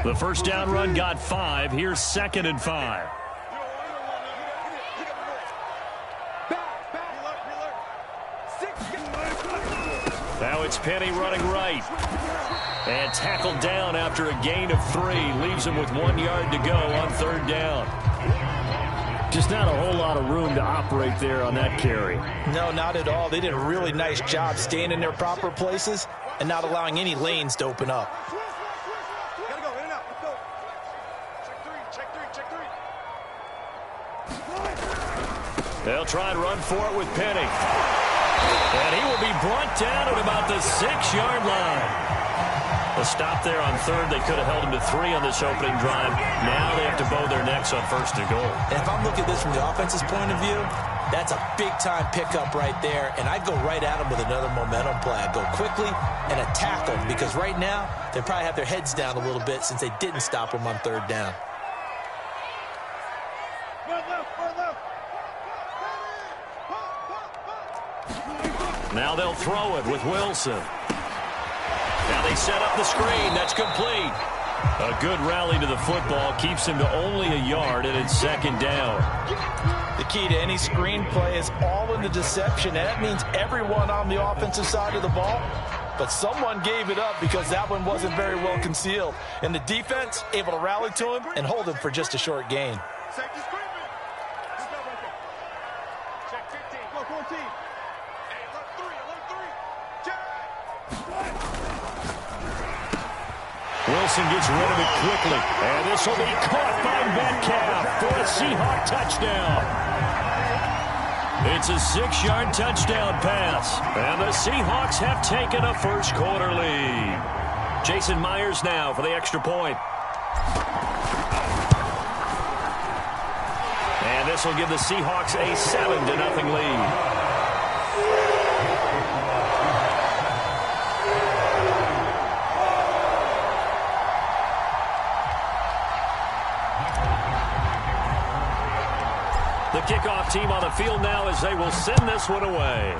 The first down run got 5. Here's 2nd and 5. Now it's Penny running right. And tackled down after a gain of 3. Leaves him with 1 yard to go on 3rd down. Just not a whole lot of room to operate there on that carry. No, not at all. They did a really nice job staying in their proper places and not allowing any lanes to open up. They'll try and run for it with Penny. And he will be brought down at about the 6-yard line. A stop there on 3rd. They could have held him to 3 on this opening drive. Now they have to bow their necks on 1st and goal. And if I'm looking at this from the offense's point of view, that's a big-time pickup right there. And I'd go right at him with another momentum play. I'd go quickly and attack them because right now they probably have their heads down a little bit since they didn't stop him on 3rd down. Now they'll throw it with Wilson. Now they set up the screen. That's complete. A good rally to the football keeps him to only a yard, and it's 2nd down. The key to any screen play is all in the deception. And that means everyone on the offensive side of the ball. But someone gave it up because that one wasn't very well concealed. And the defense able to rally to him and hold him for just a short gain. Wilson gets rid of it quickly. And this will be caught by Metcalf for a Seahawk touchdown. It's a 6-yard touchdown pass. And the Seahawks have taken a first-quarter lead. Jason Myers now for the extra point. And this will give the Seahawks a 7-0 lead. The kickoff team on the field now as they will send this one away.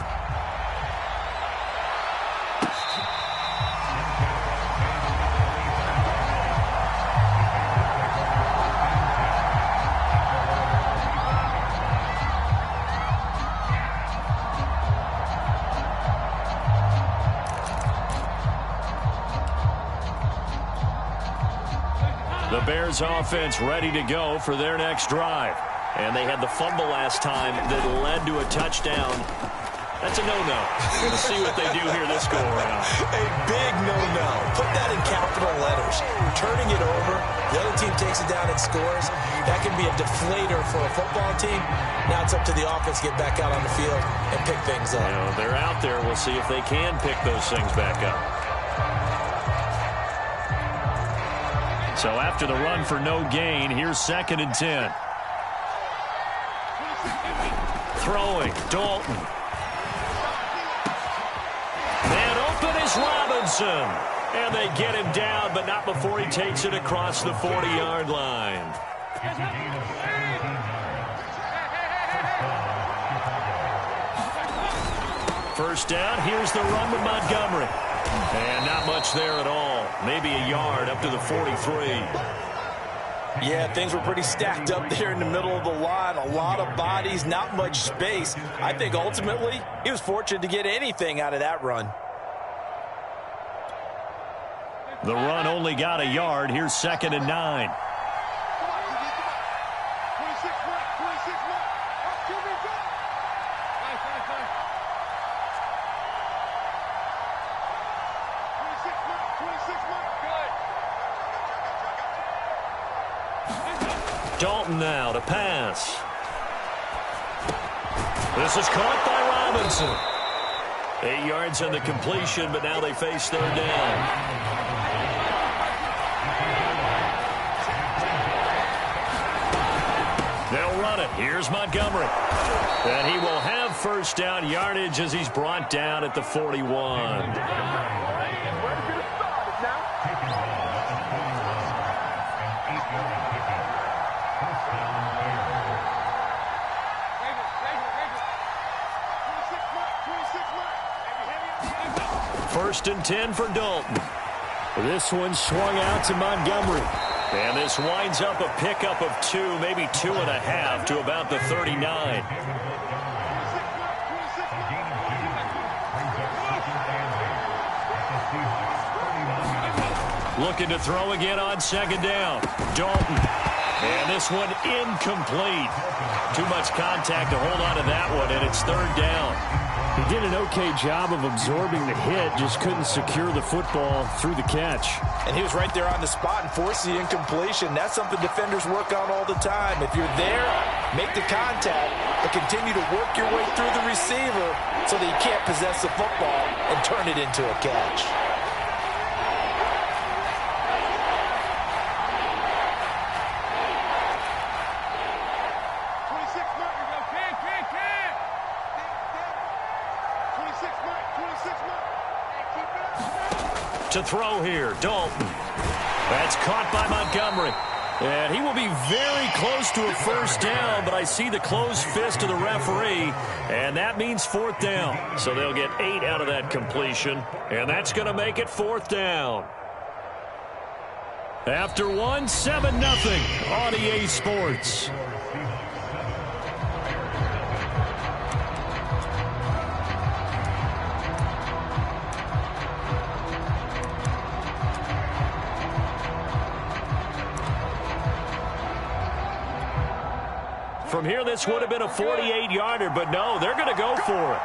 The Bears offense ready to go for their next drive. And they had the fumble last time that led to a touchdown. That's a no-no. We'll see what they do here this go-around. A big no-no. Put that in capital letters. Turning it over, the other team takes it down and scores. That can be a deflator for a football team. Now it's up to the offense to get back out on the field and pick things up. You know, they're out there. We'll see if they can pick those things back up. So after the run for no gain, here's 2nd and 10. Throwing, Dalton. Man open is Robinson. And they get him down, but not before he takes it across the 40-yard line. First down, here's the run with Montgomery. And not much there at all. Maybe a yard up to the 43. Yeah, things were pretty stacked up there in the middle of the line. A lot of bodies, not much space. I think ultimately he was fortunate to get anything out of that run. The run only got a yard. Here's 2nd and 9. Dalton now to pass. This is caught by Robinson. 8 yards on the completion, but now they face 3rd down. They'll run it. Here's Montgomery. And he will have first down yardage as he's brought down at the 41. First and 10 for Dalton. This one swung out to Montgomery. And this winds up a pickup of 2, maybe 2.5 to about the 39. Looking to throw again on second down. Dalton. And this one incomplete. Too much contact to hold on to that one, and it's third down. He did an okay job of absorbing the hit, just couldn't secure the football through the catch. And he was right there on the spot and forced the incompletion. That's something defenders work on all the time. If you're there, make the contact, but continue to work your way through the receiver so that you can't possess the football and turn it into a catch. To throw here, Dalton. That's caught by Montgomery. And he will be very close to a first down, but I see the closed fist of the referee, and that means fourth down. So they'll get 8 out of that completion, and that's going to make it fourth down. After one, 7-0 on EA Sports. From here, this would have been a 48-yarder, but no, they're going to go for it.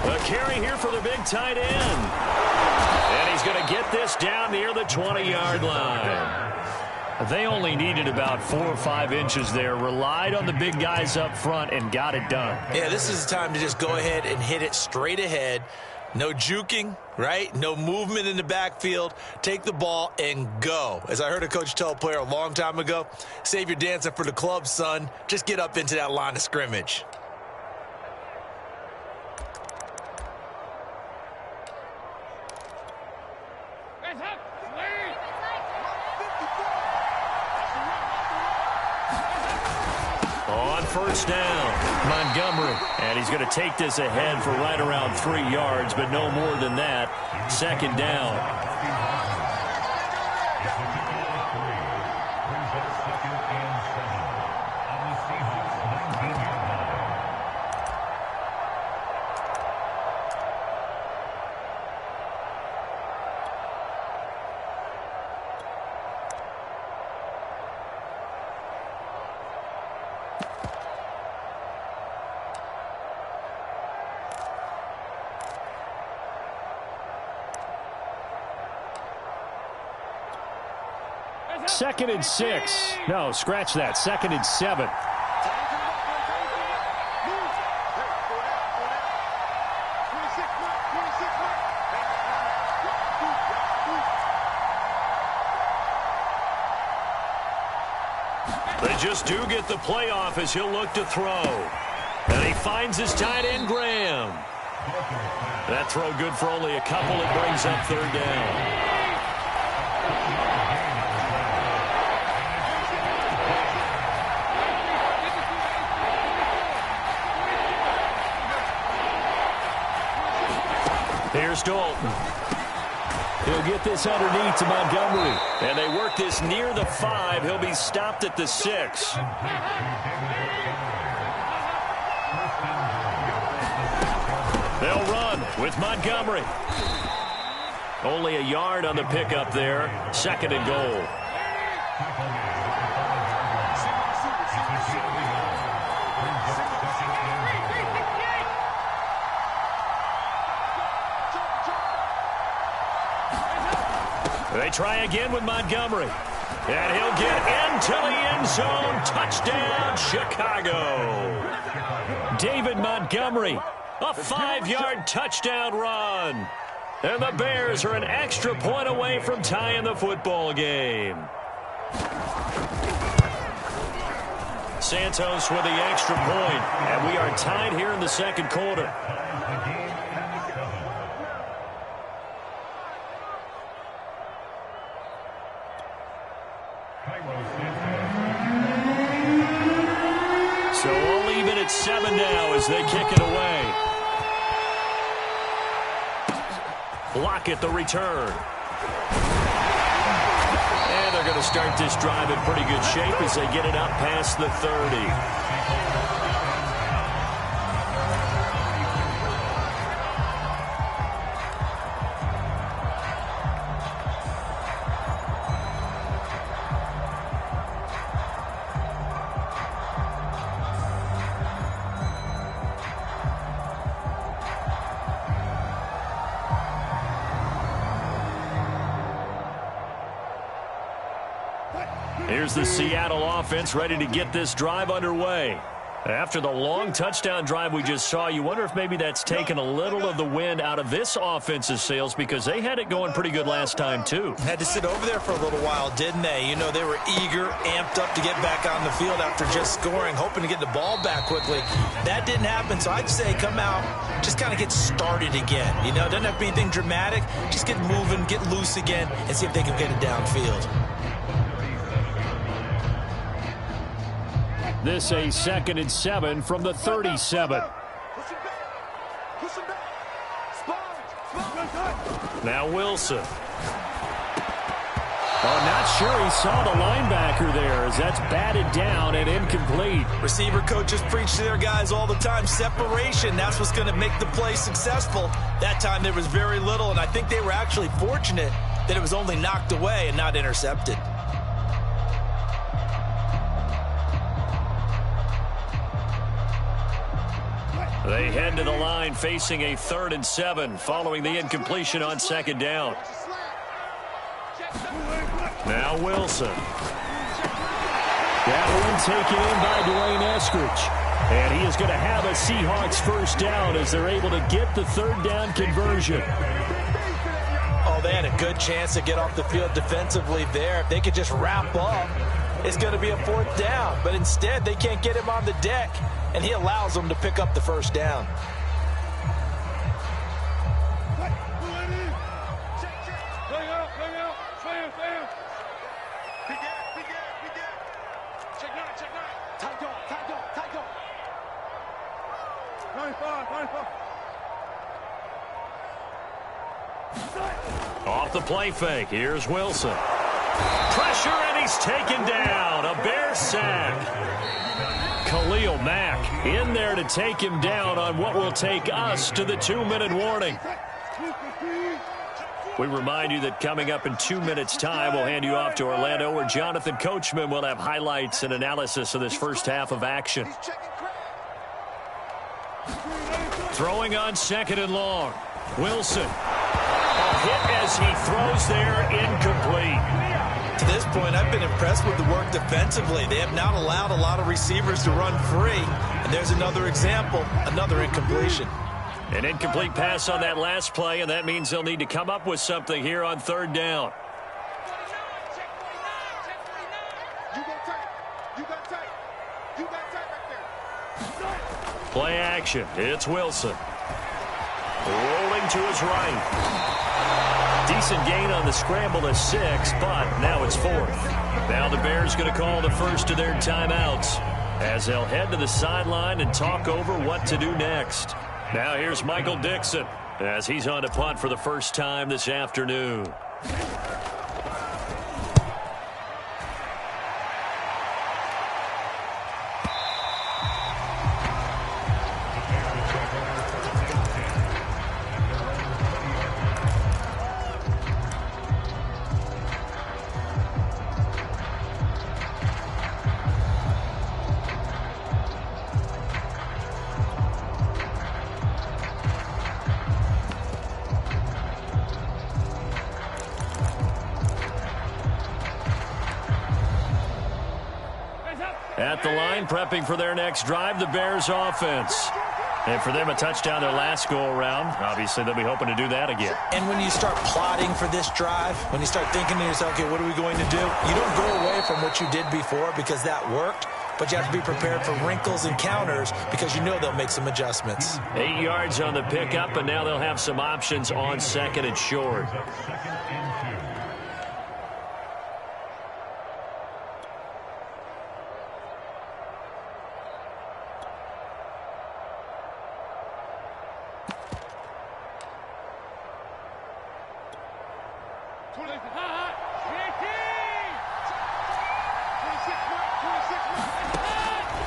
A carry here for the big tight end. And he's going to get this down near the 20-yard line. They only needed about 4 or 5 inches there, relied on the big guys up front, and got it done. Yeah, this is the time to just go ahead and hit it straight ahead. No juking, right? No movement in the backfield. Take the ball and go. As I heard a coach tell a player a long time ago, save your dancing for the club, son. Just get up into that line of scrimmage. On first down, Montgomery. And he's going to take this ahead for right around 3 yards, but no more than that. Second down. Second and 6. No, scratch that. Second and 7. They just do get the playoff as he'll look to throw. And he finds his tight end, Graham. That throw good for only a couple. It brings up third down. Here's Dalton. He'll get this underneath to Montgomery. And they work this near the 5. He'll be stopped at the 6. They'll run with Montgomery. Only a yard on the pickup there. Second and goal. They try again with Montgomery. And he'll get into the end zone. Touchdown, Chicago. David Montgomery, a 5-yard touchdown run. And the Bears are an extra point away from tying the football game. Santos with the extra point. And we are tied here in the second quarter. So all even at 7 now as they kick it away. block at the return. And they're going to start this drive in pretty good shape as they get it up past the 30. Here's the Seattle offense ready to get this drive underway. After the long touchdown drive we just saw, you wonder if maybe that's taken a little of the wind out of this offense's sails because they had it going pretty good last time, too. Had to sit over there for a little while, didn't they? You know, they were eager, amped up to get back on the field after just scoring, hoping to get the ball back quickly. That didn't happen, so I'd say come out, just kind of get started again. You know, doesn't have to be anything dramatic. Just get moving, get loose again, and see if they can get it downfield. This a 2nd and 7 from the 37. Now Wilson. Not sure he saw the linebacker there as that's batted down and incomplete. Receiver coaches preach to their guys all the time. Separation, that's what's going to make the play successful. That time there was very little, and I think they were actually fortunate that it was only knocked away and not intercepted. They head to the line facing a 3rd and 7 following the incompletion on 2nd down. Now Wilson. That one taken in by Dwayne Eskridge. And he is going to have a Seahawks first down as they're able to get the 3rd down conversion. Oh, they had a good chance to get off the field defensively there. If they could just wrap up, it's going to be a 4th down. But instead, they can't get him on the deck. And he allows them to pick up the first down. Off the play fake. Here's Wilson. Pressure, and he's taken down. A Bear sack. Khalil Mack in there to take him down on what will take us to the 2-minute warning. We remind you that coming up in 2 minutes' time, we'll hand you off to Orlando, where Jonathan Coachman will have highlights and analysis of this first half of action. Throwing on 2nd and long. Wilson. A hit as he throws there, incomplete. To this point, I've been impressed with the work defensively. They have not allowed a lot of receivers to run free. And there's another example, another incompletion. An incomplete pass on that last play, and that means they'll need to come up with something here on 3rd down. Play action. It's Wilson. Rolling to his right. Decent gain on the scramble to 6, but now it's 4th. Now the Bears going to call the first of their timeouts as they'll head to the sideline and talk over what to do next. Now here's Michael Dixon as he's on to punt for the first time this afternoon. At the line, prepping for their next drive, the Bears offense. And for them, a touchdown their last go-around. Obviously, they'll be hoping to do that again. And when you start plotting for this drive, when you start thinking to yourself, okay, what are we going to do? You don't go away from what you did before because that worked, but you have to be prepared for wrinkles and counters because you know they'll make some adjustments. 8 yards on the pickup, and now they'll have some options on 2nd and short.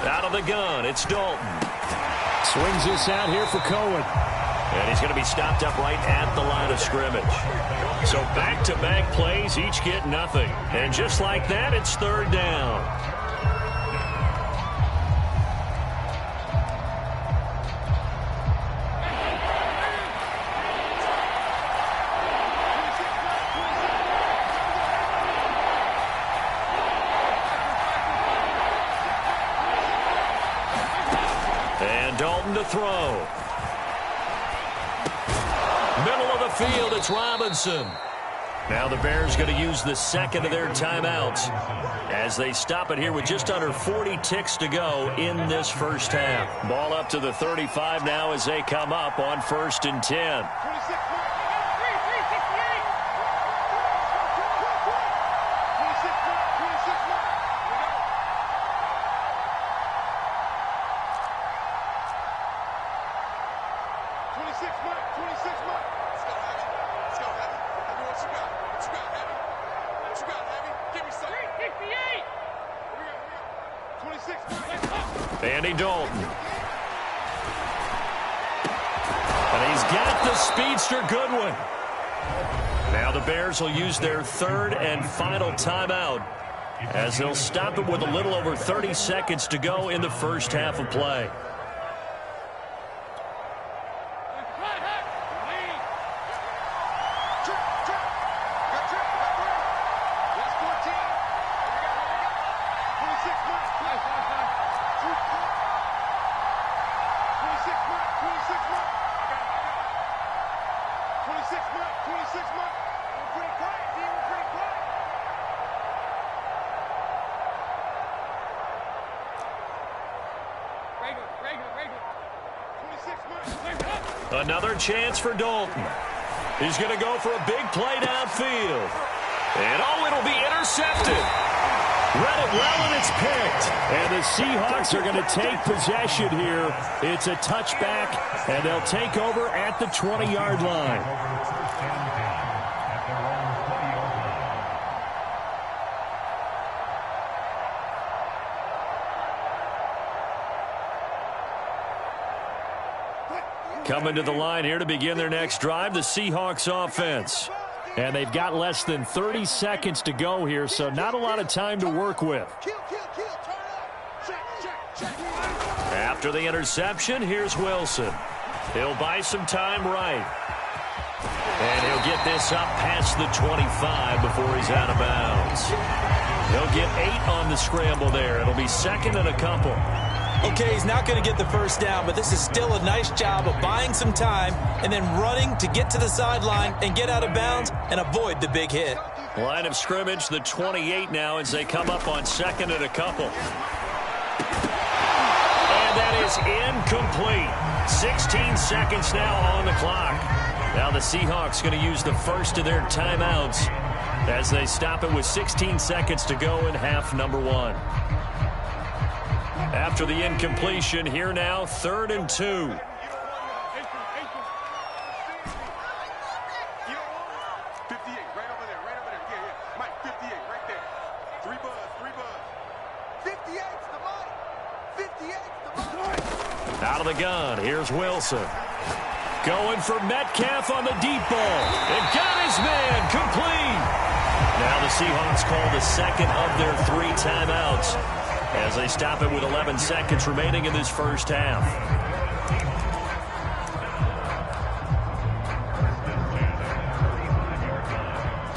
Out of the gun, it's Dalton. Swings this out here for Cohen. And he's going to be stopped up right at the line of scrimmage. So back-to-back plays, each get nothing. And just like that, it's third down. And Dalton to throw. Middle of the field, it's Robinson. Now the Bears going to use the second of their timeouts as they stop it here with just under 40 ticks to go in this first half. Ball up to the 35 now as they come up on 1st and 10. Andy Dalton. And he's got the speedster Goodwin. Now the Bears will use their third and final timeout as they'll stop it with a little over 30 seconds to go in the first half of play. Another chance for Dalton. He's going to go for a big play downfield. And it'll be intercepted. Read it well, and it's picked. And the Seahawks are going to take possession here. It's a touchback, and they'll take over at the 20-yard line. Coming to the line here to begin their next drive, the Seahawks offense. And they've got less than 30 seconds to go here, so not a lot of time to work with. After the interception, here's Wilson. He'll buy some time right. And he'll get this up past the 25 before he's out of bounds. He'll get 8 on the scramble there. It'll be second and a couple. Okay, he's not going to get the first down, but this is still a nice job of buying some time and then running to get to the sideline and get out of bounds and avoid the big hit. Line of scrimmage, the 28 now as they come up on second and a couple. And that is incomplete. 16 seconds now on the clock. Now the Seahawks going to use the first of their timeouts as they stop it with 16 seconds to go in half number 1. After the incompletion, here now, 3rd and 2. 58, right over there. Yeah. Mike, 58, right there. 3 buzz. 58's the money. 58's the money. Out of the gun, here's Wilson. Going for Metcalf on the deep ball. And got his man, complete. Now the Seahawks call the second of their 3 timeouts as they stop it with 11 seconds remaining in this first half.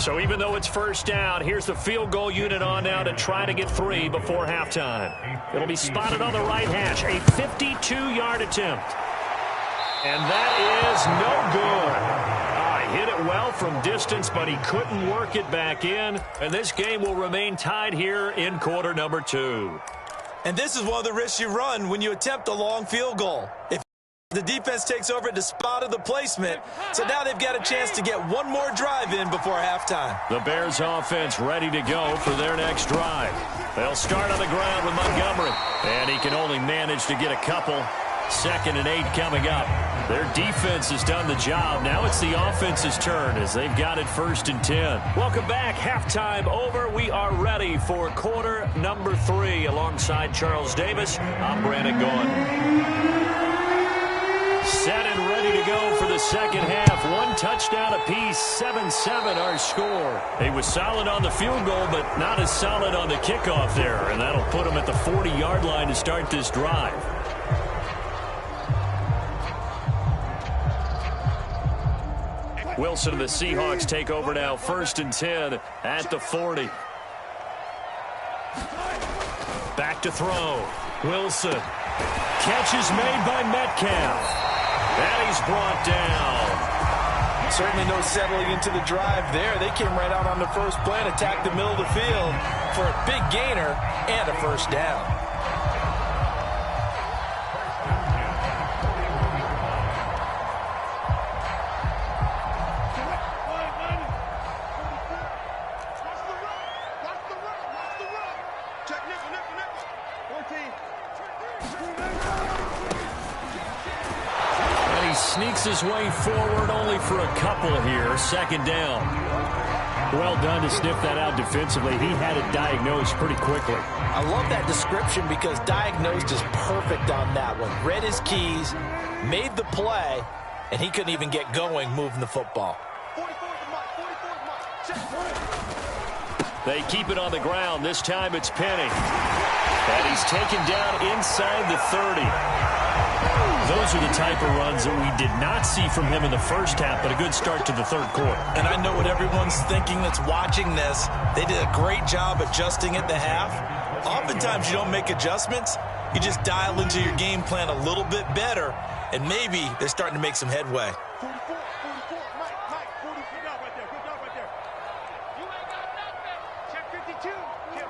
So even though it's first down, here's the field goal unit on now to try to get 3 before halftime. It'll be spotted on the right hash, a 52-yard attempt. And that is no good. Hit it well from distance, but he couldn't work it back in. And this game will remain tied here in quarter number 2. And this is one of the risks you run when you attempt a long field goal. If the defense takes over at the spot of the placement, so now they've got a chance to get one more drive in before halftime. The Bears offense ready to go for their next drive. They'll start on the ground with Montgomery. And he can only manage to get a couple. 2nd and 8 coming up. Their defense has done the job. Now it's the offense's turn as they've got it 1st and 10. Welcome back. Halftime over. We are ready for quarter number 3. Alongside Charles Davis, I'm Brandon Gaughan. Set and ready to go for the second half. 1 touchdown apiece, 7-7 our score. He was solid on the field goal, but not as solid on the kickoff there. And that'll put him at the 40-yard line to start this drive. Wilson and the Seahawks take over now, 1st and 10 at the 40. Back to throw. Wilson. Catch is made by Metcalf. And he's brought down. Certainly no settling into the drive there. They came right out on the first play and attacked the middle of the field for a big gainer and a 1st down. Sneaks his way forward only for a couple here. 2nd down. Well done to sniff that out defensively. He had it diagnosed pretty quickly. I love that description because diagnosed is perfect on that one. Read his keys, made the play, and he couldn't even get going moving the football. They keep it on the ground. This time it's Penny. And he's taken down inside the 30. Those are the type of runs that we did not see from him in the first half, but a good start to the 3rd quarter. And I know what everyone's thinking that's watching this. They did a great job adjusting at the half. Oftentimes you don't make adjustments. You just dial into your game plan a little bit better, and maybe they're starting to make some headway. 44, Mike, 40. Good job right there, You ain't got nothing. Check 52. Kill.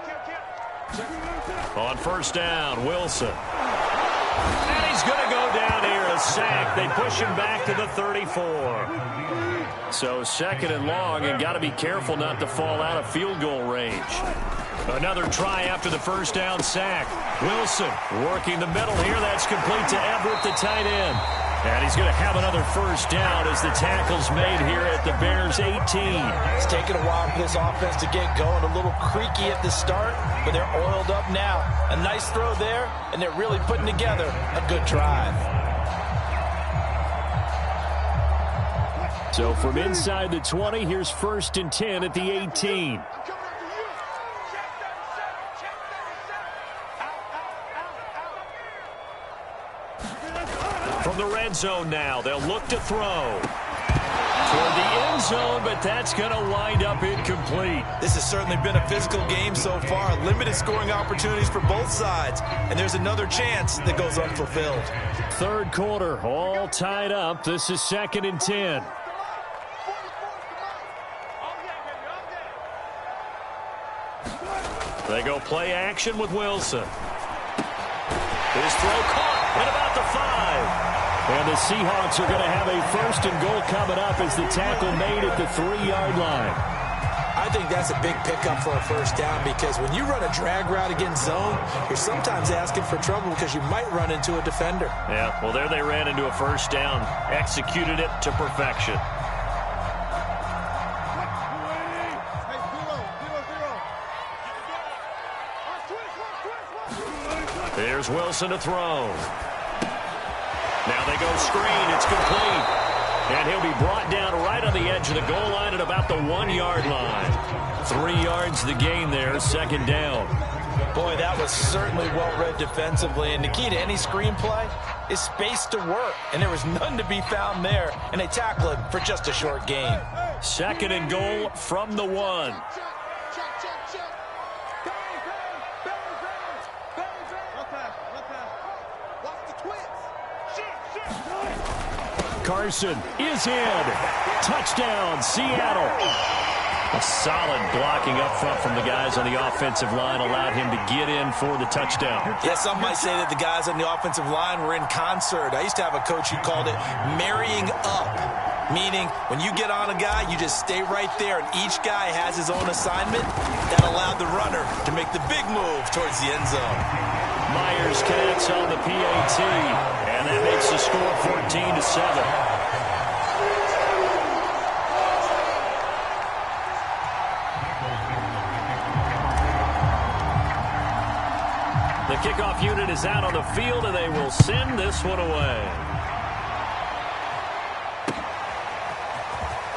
On 1st down, Wilson. And he's going to go down here, a sack. They push him back to the 34. So 2nd and long, and got to be careful not to fall out of field goal range. Another try after the 1st down sack. Wilson working the middle here. That's complete to Everett, the tight end. And he's going to have another 1st down as the tackle's made here at the Bears' 18. It's taken a while for this offense to get going. A little creaky at the start, but they're oiled up now. A nice throw there, and they're really putting together a good drive. So from inside the 20, here's 1st and 10 at the 18. From the red zone now, they'll look to throw. Toward the end zone, but that's going to wind up incomplete. This has certainly been a physical game so far. Limited scoring opportunities for both sides. And there's another chance that goes unfulfilled. 3rd quarter, all tied up. This is 2nd and 10. They go play action with Wilson. His throw caught at about the 5. And the Seahawks are going to have a 1st and goal coming up as the tackle made at the 3-yard line. I think that's a big pickup for a 1st down because when you run a drag route against zone, you're sometimes asking for trouble because you might run into a defender. Yeah, well, there they ran into a 1st down. Executed it to perfection. Here's Wilson to throw. Now they go screen. It's complete. And he'll be brought down right on the edge of the goal line at about the 1-yard line. 3 yards the gain there, 2nd down. Boy, that was certainly well-read defensively. And the key to any screenplay is space to work. And there was none to be found there. And they tackle him for just a short gain. 2nd and goal from the 1. Carson is in. Touchdown, Seattle. A solid blocking up front from the guys on the offensive line allowed him to get in for the touchdown. Yeah, some might say that the guys on the offensive line were in concert. I used to have a coach who called it marrying up, meaning when you get on a guy, you just stay right there, and each guy has his own assignment. That allowed the runner to to make the big move towards the end zone. Myers connects on the PAT, and that makes the score 14-7. The kickoff unit is out on the field, and they will send this one away.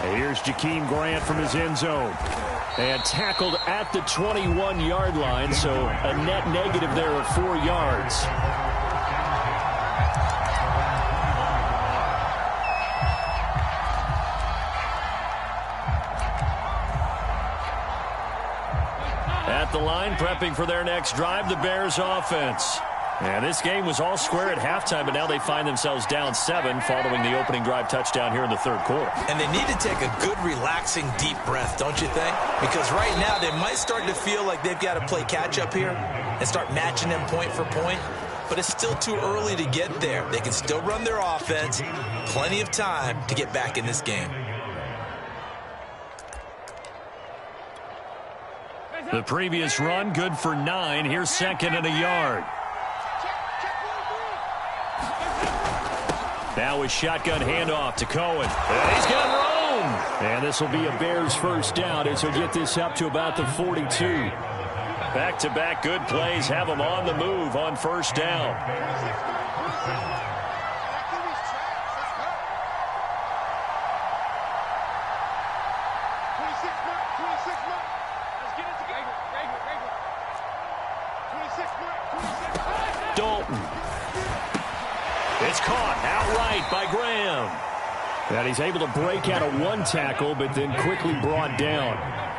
And here's Jakeem Grant from his end zone. And tackled at the 21-yard line, so a net negative there of 4 yards. At the line, prepping for their next drive, the Bears offense. And this game was all square at halftime, but now they find themselves down 7 following the opening drive touchdown here in the third quarter. And they need to take a good, relaxing, deep breath, don't you think? Because right now they might start to feel like they've got to play catch-up here and start matching them point for point. But it's still too early to get there. They can still run their offense. Plenty of time to get back in this game. The previous run, good for 9. Here's 2nd and a yard. Now a shotgun handoff to Cohen. And he's got room. And this will be a Bears first down as he'll get this up to about the 42. Back-to-back good plays have them on the move on first down. Dalton. It's caught outright by Graham. And he's able to break out of 1 tackle, but then quickly brought down.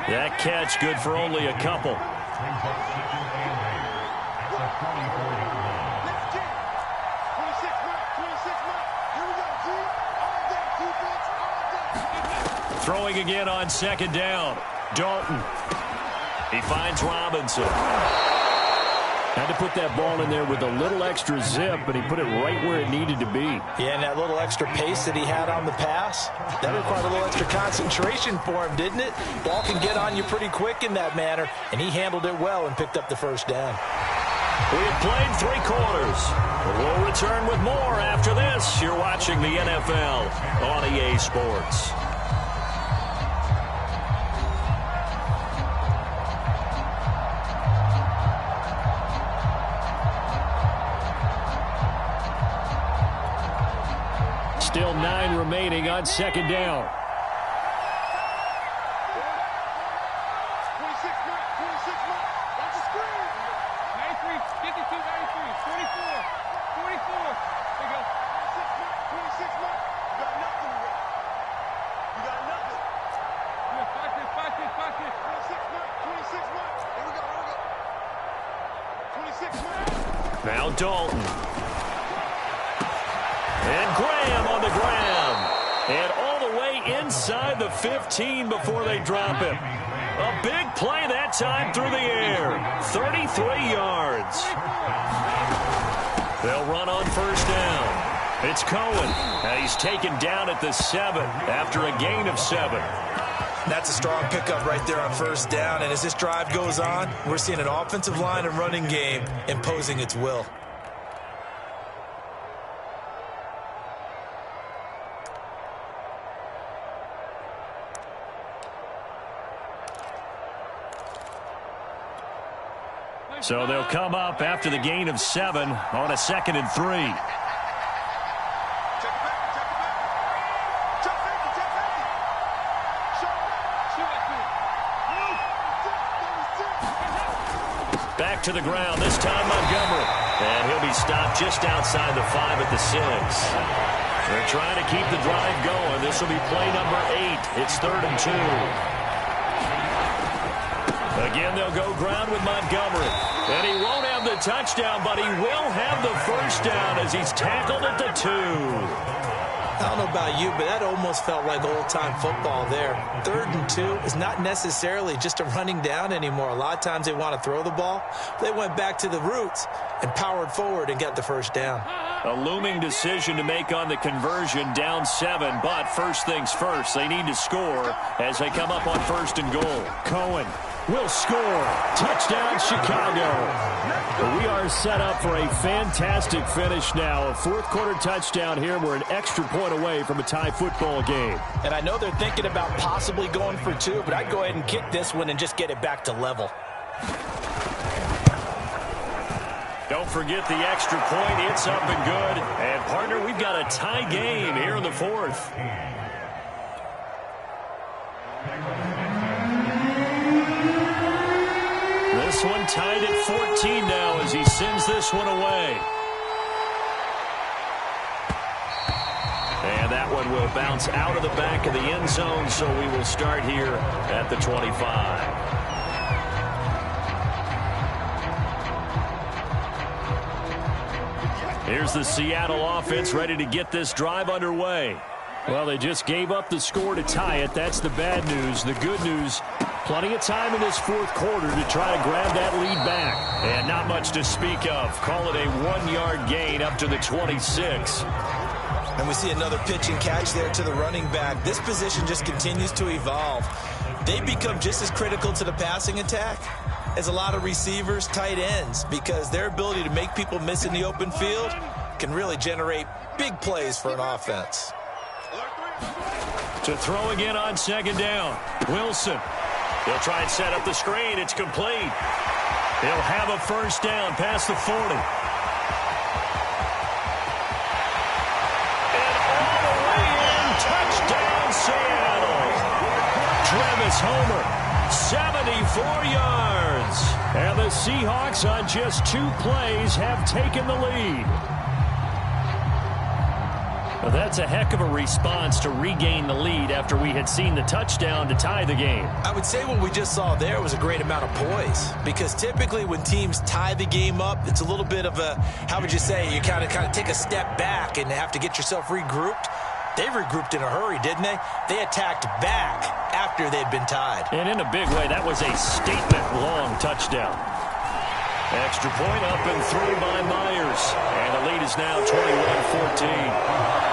That catch good for only a couple. Throwing again on 2nd down. Dalton. He finds Robinson. Had to put that ball in there with a little extra zip, but he put it right where it needed to be. Yeah, and that little extra pace that he had on the pass, that required a little extra concentration for him, didn't it? Ball can get on you pretty quick in that manner, and he handled it well and picked up the first down. We have played 3 quarters. We'll return with more after this. You're watching the NFL on EA Sports. Still 9 remaining on 2nd down. 26, watch the screen. 93, 52, 93, 44, 44. There you go. 26, you got nothing to work. You got nothing. Fight this. 26, here we go. 26, Now Dalton. And Graham on the ground. And all the way inside the 15 before they drop him. A big play that time through the air. 33 yards. They'll run on first down. It's Cohen. And he's taken down at the 7 after a gain of 7. That's a strong pickup right there on first down. And as this drive goes on, we're seeing an offensive line and running game imposing its will. So they'll come up after the gain of 7 on a 2nd and 3. Back to the ground, this time Montgomery. And he'll be stopped just outside the 5 at the 6. They're trying to keep the drive going. This will be play number 8. It's 3rd and 2. Again, they'll go ground with Montgomery. And he won't have the touchdown, but he will have the first down as he's tackled at the 2. I don't know about you, but that almost felt like old-time football there. 3rd and 2 is not necessarily just a running down anymore. A lot of times they want to throw the ball. They went back to the roots and powered forward and got the first down. A looming decision to make on the conversion, down 7. But first things first, they need to score as they come up on 1st and goal. Cohen will score. Touchdown, Chicago. We are set up for a fantastic finish now. A fourth-quarter touchdown here. We're an extra point away from a tie football game. And I know they're thinking about possibly going for two, but I'd go ahead and kick this one and just get it back to level. Don't forget the extra point. It's up and good. And, partner, we've got a tie game here in the fourth. This one tied at 14 now as he sends this one away. And that one will bounce out of the back of the end zone, so we will start here at the 25. Here's the Seattle offense ready to get this drive underway. Well, they just gave up the score to tie it. That's the bad news. The good news, plenty of time in this fourth quarter to try to grab that lead back. And not much to speak of. Call it a 1-yard gain up to the 26. And we see another pitch and catch there to the running back. This position just continues to evolve. They become just as critical to the passing attack as a lot of receivers, tight ends, because their ability to make people miss in the open field can really generate big plays for an offense. To throw again on second down. Wilson. He'll try and set up the screen. It's complete. He'll have a first down past the 40. And all the way in. Touchdown, Seattle. Travis Homer, 74 yards. And the Seahawks on just 2 plays have taken the lead. Well, that's a heck of a response to regain the lead after we had seen the touchdown to tie the game. I would say what we just saw there was a great amount of poise, because typically when teams tie the game up, it's a little bit of a, how would you say, you kind of take a step back and have to get yourself regrouped. They regrouped in a hurry, didn't they? They attacked back after they'd been tied. And in a big way, that was a statement-long touchdown. Extra point up and through by Myers. And the lead is now 21-14.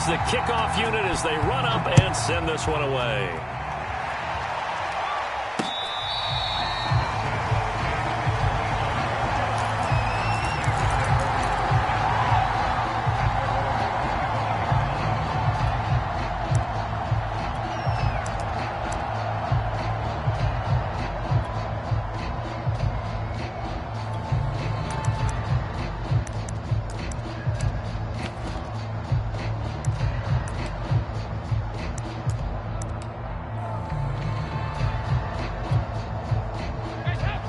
The kickoff unit as they run up and send this one away.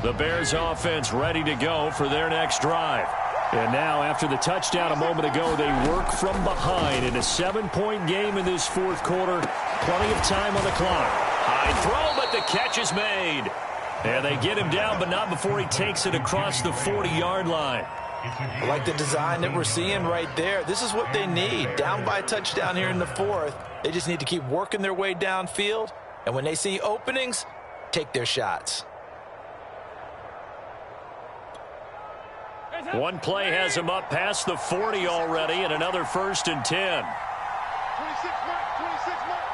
The Bears offense ready to go for their next drive. And now after the touchdown a moment ago, they work from behind in a 7-point game in this fourth quarter. Plenty of time on the clock. High throw, but the catch is made. And they get him down, but not before he takes it across the 40-yard line. I like the design that we're seeing right there. This is what they need. Down by a touchdown here in the fourth. They just need to keep working their way downfield. And when they see openings, take their shots. One play has him up past the 40 already, and another 1st and 10. 26 mark, 26 mark.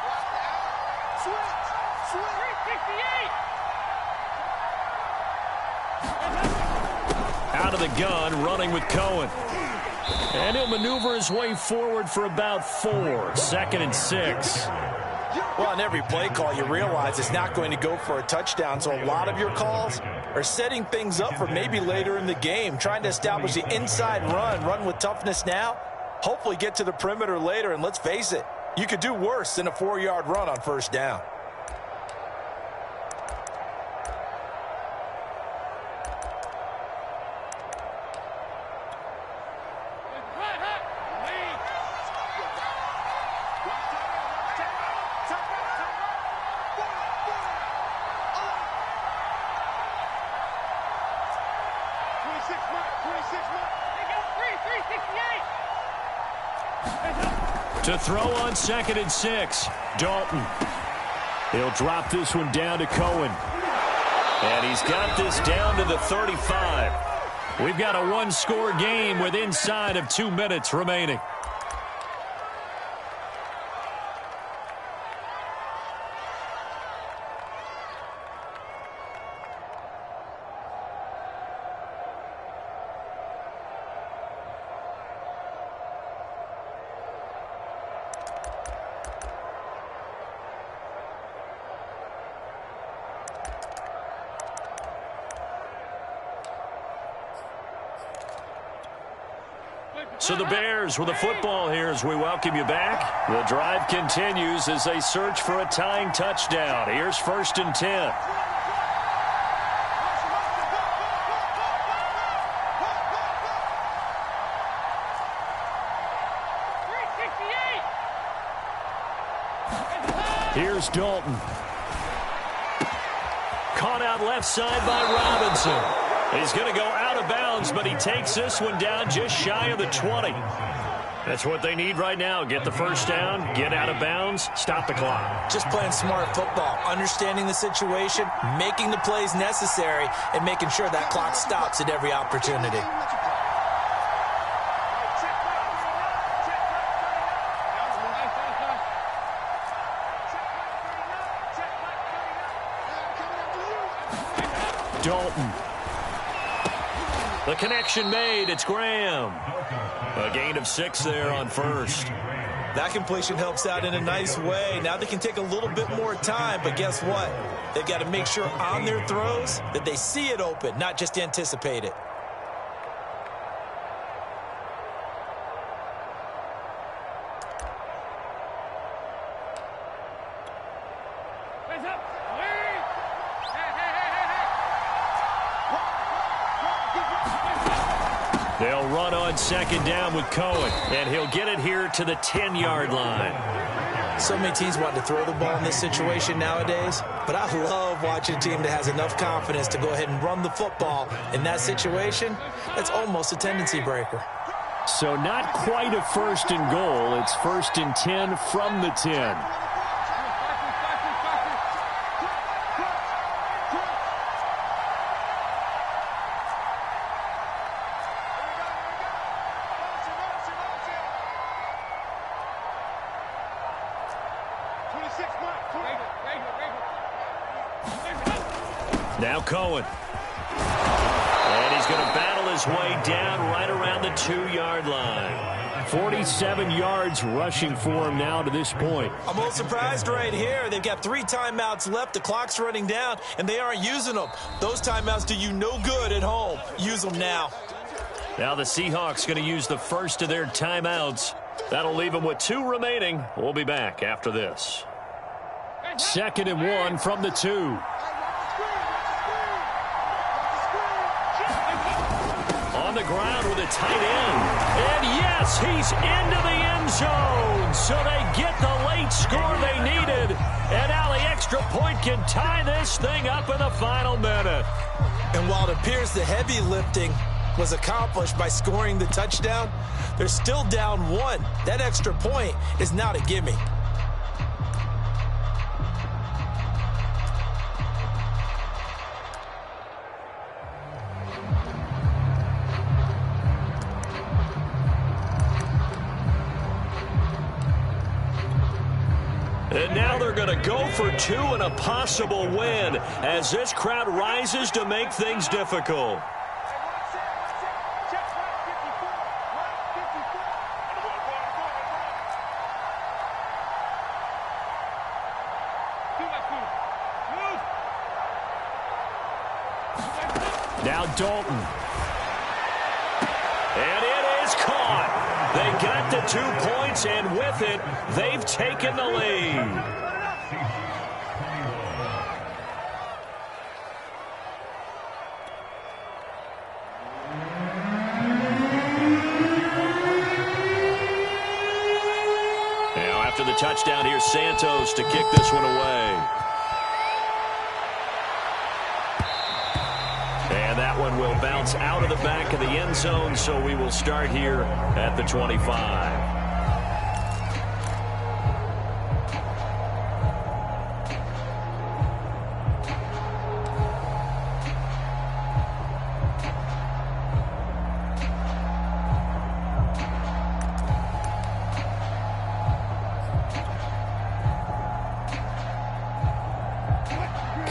Watch the out. Switch. 368. Out of the gun, running with Cohen. And he'll maneuver his way forward for about 4. 2nd and 6. Well, on every play call, you realize it's not going to go for a touchdown, so a lot of your calls are setting things up for maybe later in the game, trying to establish the inside run with toughness now, hopefully get to the perimeter later, and let's face it, you could do worse than a 4-yard run on first down. To throw on 2nd and 6, Dalton. He'll drop this one down to Cohen. And he's got this down to the 35. We've got a one-score game with inside of 2 minutes remaining. So the Bears with the football here as we welcome you back. The drive continues as they search for a tying touchdown. Here's 1st and 10. Here's Dalton. Caught out left side by Robinson. He's going to go out of bounds, but he takes this one down just shy of the 20. That's what they need right now. Get the first down, get out of bounds, stop the clock. Just playing smart football, understanding the situation, making the plays necessary, and making sure that clock stops at every opportunity. Dalton. The connection made. It's Graham. A gain of 6 there on first. That completion helps out in a nice way. Now they can take a little bit more time, but guess what? They've got to make sure on their throws that they see it open, not just anticipate it. They'll run on 2nd down with Cohen, and he'll get it here to the 10-yard line. So many teams want to throw the ball in this situation nowadays, but I love watching a team that has enough confidence to go ahead and run the football. In that situation, that's almost a tendency breaker. So not quite a 1st and goal. It's 1st and 10 from the 10. Now Cohen. And he's going to battle his way down right around the 2-yard line. 47 yards rushing for him now to this point. I'm a little surprised right here. They've got 3 timeouts left. The clock's running down, and they aren't using them. Those timeouts do you no good at home. Use them now. Now the Seahawks going to use the first of their timeouts. That'll leave them with 2 remaining. We'll be back after this. 2nd and 1 from the 2. On the ground with a tight end. And yes, he's into the end zone. So they get the late score they needed. And now the extra point can tie this thing up in the final minute. And while it appears the heavy lifting was accomplished by scoring the touchdown, they're still down 1. That extra point is not a gimme. And now they're going to go for 2 and a possible win as this crowd rises to make things difficult. Now Dalton. And it is caught. They got the 2 points, and with it, they've taken the lead. Now after the touchdown, here's Santos to kick this one away. And that one will bounce out of the back of the end zone, so we will start here at the 25.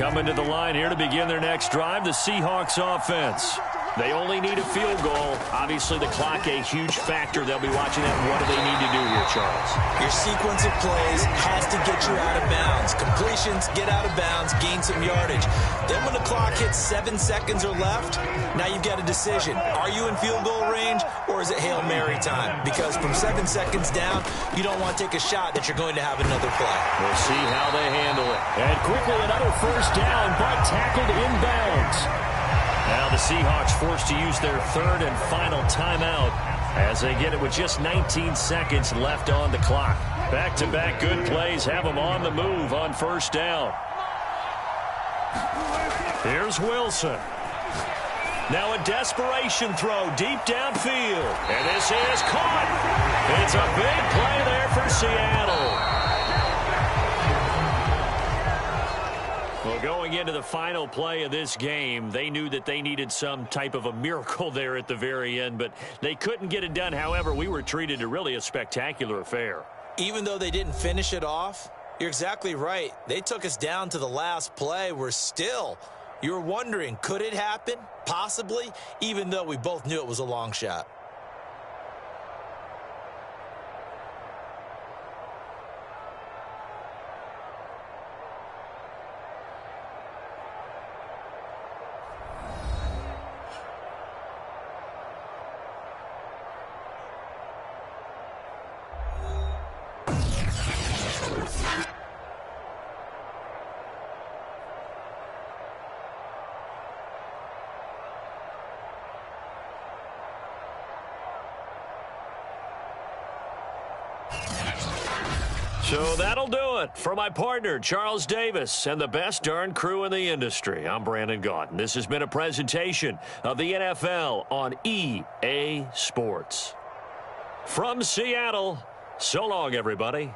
Coming to the line here to begin their next drive, the Seahawks offense. They only need a field goal. Obviously, the clock a huge factor. They'll be watching that. What do they need to do here, Charles? Your sequence of plays has to get you out of bounds. Completions, get out of bounds, gain some yardage. Then when the clock hits 7 seconds or left, now you've got a decision. Are you in field goal range, or is it Hail Mary time? Because from 7 seconds down, you don't want to take a shot that you're going to have another play. We'll see how they handle it. And quickly another first down, but tackled inbounds. Now the Seahawks forced to use their third and final timeout as they get it with just 19 seconds left on the clock. Back-to-back good plays have them on the move on first down. Here's Wilson. Now a desperation throw deep downfield. And this is caught. It's a big play there for Seattle. Well, going into the final play of this game, they knew that they needed some type of a miracle there at the very end, but they couldn't get it done. However, we were treated to really a spectacular affair. Even though they didn't finish it off, you're exactly right. They took us down to the last play. We're still, you were wondering, could it happen? Possibly, even though we both knew it was a long shot. So that'll do it for my partner, Charles Davis, and the best darn crew in the industry. I'm Brandon Gaudin. This has been a presentation of the NFL on EA Sports. From Seattle, so long, everybody.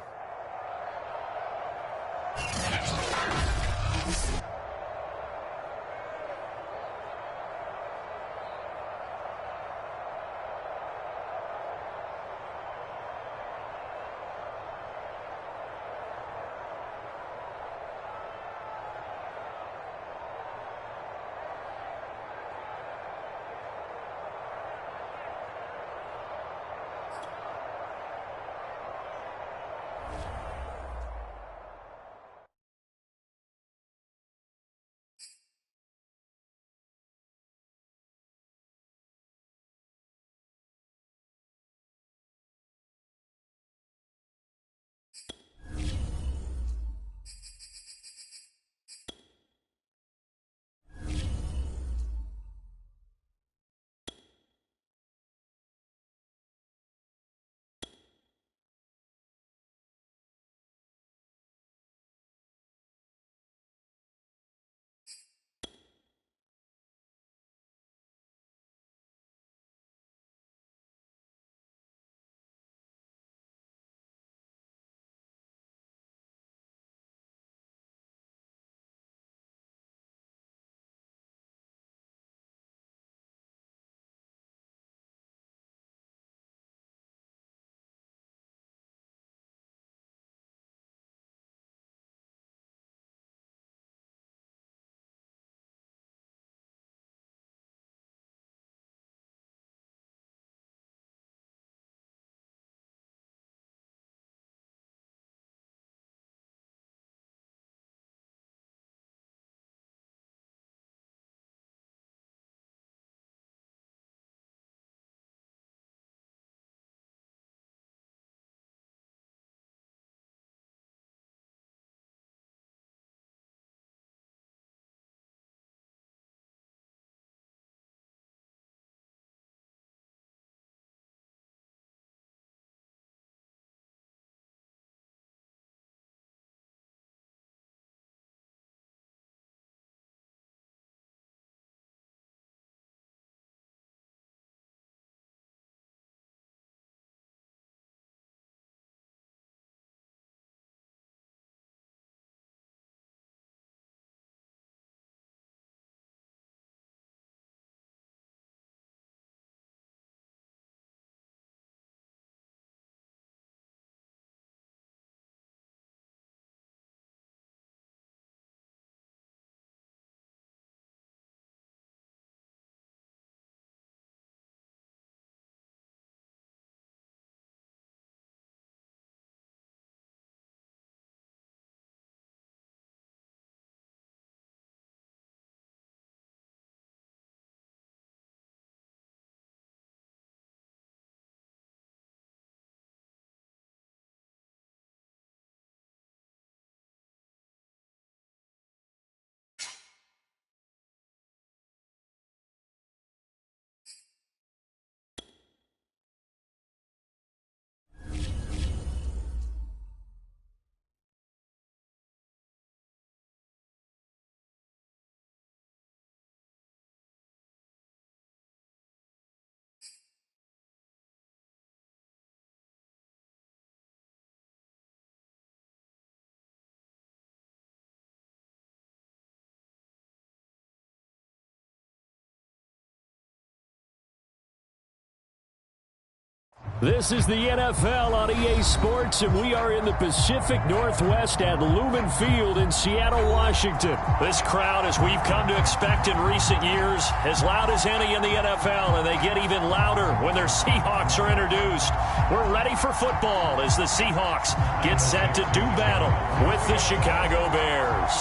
This is the NFL on EA Sports, and we are in the Pacific Northwest at Lumen Field in Seattle, Washington. This crowd, as we've come to expect in recent years, as loud as any in the NFL, and they get even louder when their Seahawks are introduced. We're ready for football as the Seahawks get set to do battle with the Chicago Bears.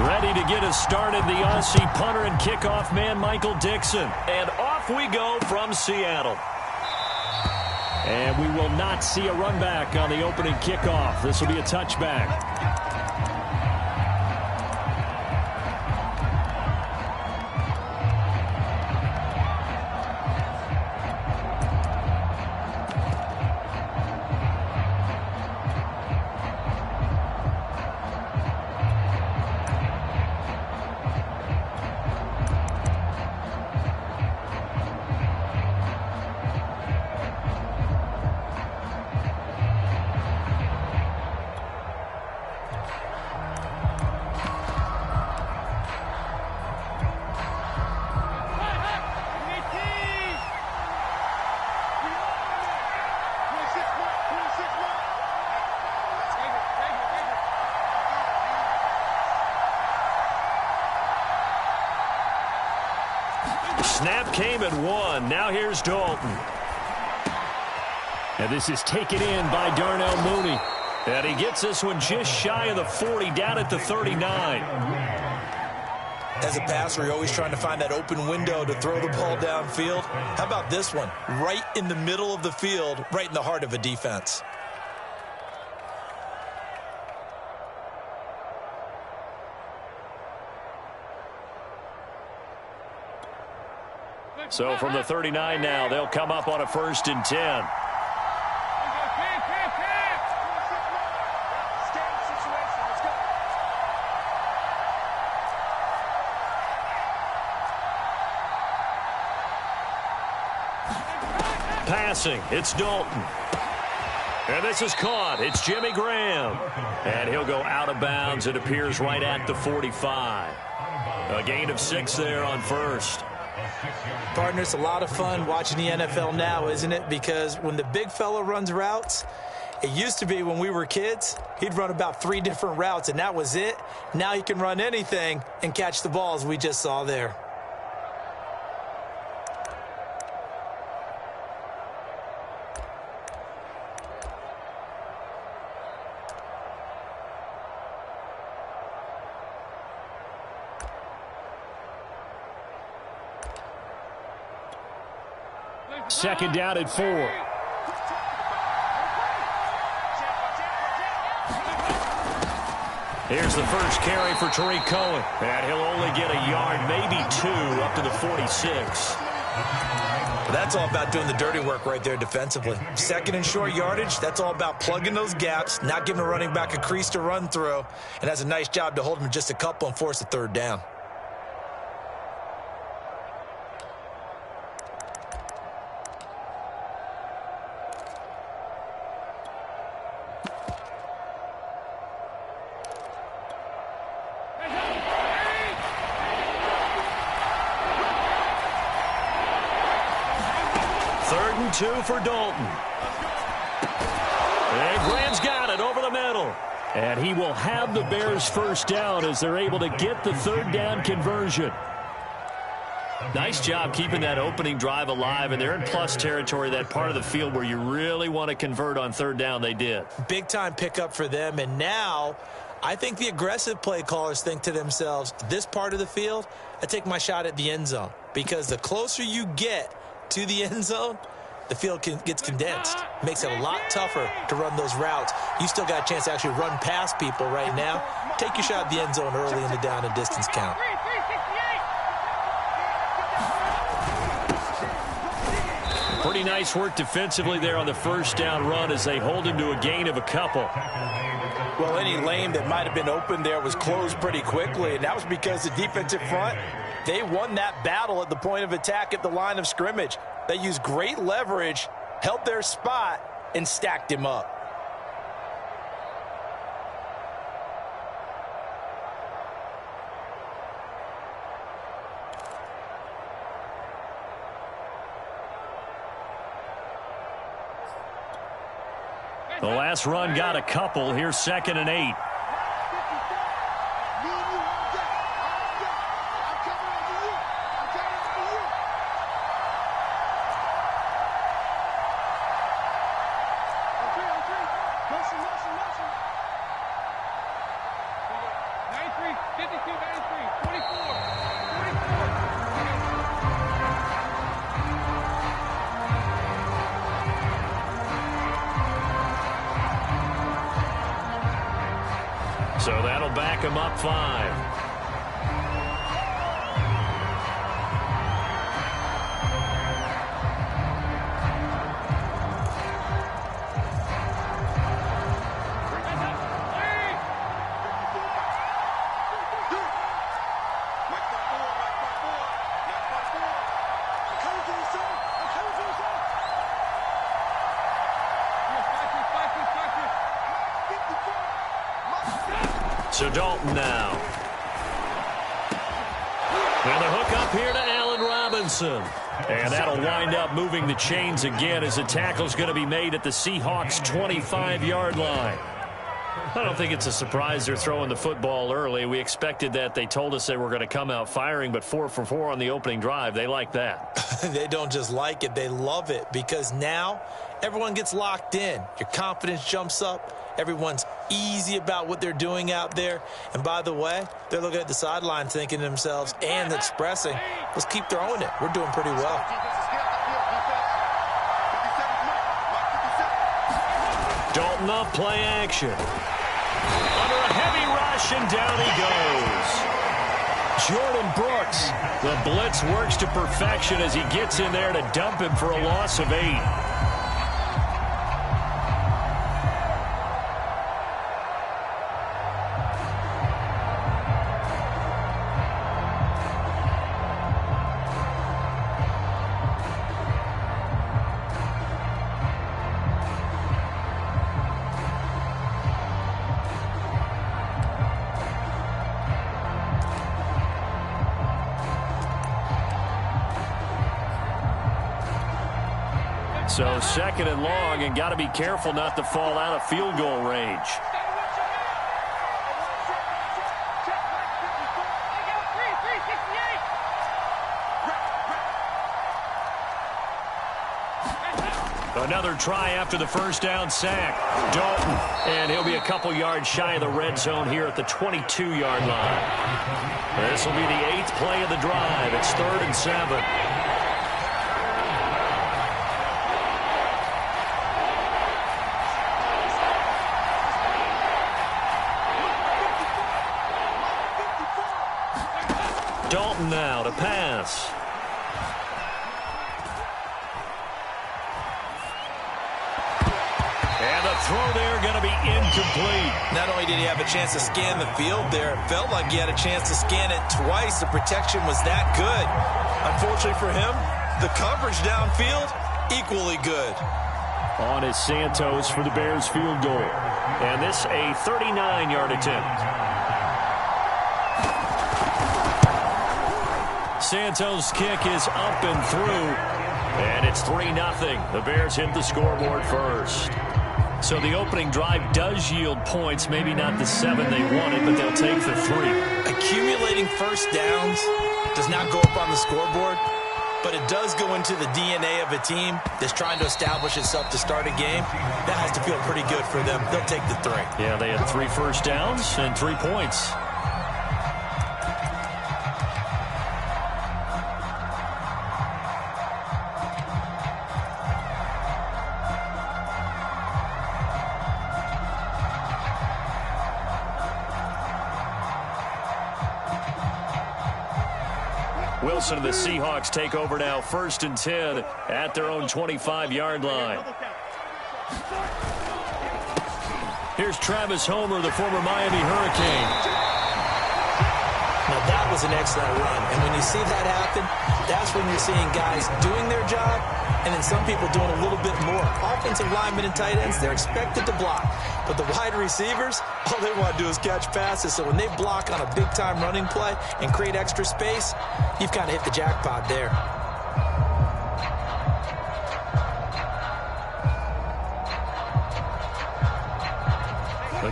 Ready to get us started, the Aussie punter and kickoff man, Michael Dixon. And off we go from Seattle. And we will not see a run back on the opening kickoff. This will be a touchback. Snap came at 1. Now here's Dalton. And this is taken in by Darnell Mooney. And he gets this one just shy of the 40, down at the 39. As a passer, you're always trying to find that open window to throw the ball downfield. How about this one? Right in the middle of the field, right in the heart of a defense. So from the 39 now, they'll come up on a 1st and 10. Passing, it's Dalton. And this is caught. It's Jimmy Graham. And he'll go out of bounds. It appears right at the 45. A gain of 6 there on 1st. Partner, it's a lot of fun watching the NFL now, isn't it? Because when the big fella runs routes, it used to be when we were kids, he'd run about 3 different routes, and that was it. Now he can run anything and catch the balls we just saw there. Second down at 4. Here's the first carry for Tariq Cohen. And he'll only get a yard, maybe 2, up to the 46. That's all about doing the dirty work right there defensively. Second and short yardage, that's all about plugging those gaps, not giving a running back a crease to run through, and that's a nice job to hold him just a couple and force a 3rd down. Third and 2 for Dalton. And Graham's got it over the middle. And he will have the Bears' 1st down as they're able to get the 3rd down conversion. Nice job keeping that opening drive alive, and they're in plus territory, that part of the field where you really want to convert on 3rd down. They did. Big time pickup for them, and now I think the aggressive play callers think to themselves, this part of the field, I take my shot at the end zone, because the closer you get to the end zone, the field gets condensed. Makes it a lot tougher to run those routes. You still got a chance to actually run past people right now. Take your shot at the end zone early in the down and distance count. Pretty nice work defensively there on the 1st down run as they hold him to a gain of a couple. Well, any lane that might have been open there was closed pretty quickly, and that was because the defensive front, they won that battle at the point of attack at the line of scrimmage. They used great leverage, held their spot, and stacked him up. The last run got a couple. Here's 2nd and 8. So that'll back him up 5. So Dalton now. And the hook up here to Allen Robinson. And that'll wind up moving the chains again as the tackle's going to be made at the Seahawks' 25-yard line. I don't think it's a surprise they're throwing the football early. We expected that. They told us they were going to come out firing, but 4 for 4 on the opening drive. They like that. They don't just like it, they love it, because now everyone gets locked in. Your confidence jumps up. Everyone's easy about what they're doing out there. And by the way, they're looking at the sideline thinking to themselves and expressing, let's keep throwing it. We're doing pretty well. Dalton off play action. Under a heavy rush, and down he goes. Jordan Brooks. The blitz works to perfection as he gets in there to dump him for a loss of 8. So 2nd and long, and got to be careful not to fall out of field goal range. Another try after the first down sack. Dalton, and he'll be a couple yards shy of the red zone here at the 22-yard line. This will be the 8th play of the drive. It's 3rd and 7. Dalton now to pass. And the throw there going to be incomplete. Not only did he have a chance to scan the field there, it felt like he had a chance to scan it twice. The protection was that good. Unfortunately for him, the coverage downfield, equally good. On is Santos for the Bears field goal. And this a 39-yard attempt. Santos' kick is up and through, and it's 3-0. The Bears hit the scoreboard first. So the opening drive does yield points, maybe not the 7 they wanted, but they'll take the 3. Accumulating first downs does not go up on the scoreboard, but it does go into the DNA of a team that's trying to establish itself to start a game. That has to feel pretty good for them. They'll take the 3. Yeah, they had 3 first downs and 3 points. Wilson and the Seahawks take over now, 1st and 10 at their own 25-yard line. Here's Travis Homer, the former Miami Hurricane. Now that was an excellent run, and when you see that happen, that's when you're seeing guys doing their job and then some people doing a little bit more. Offensive linemen and tight ends, they're expected to block. But the wide receivers, all they want to do is catch passes. So when they block on a big-time running play and create extra space, you've kind of hit the jackpot there.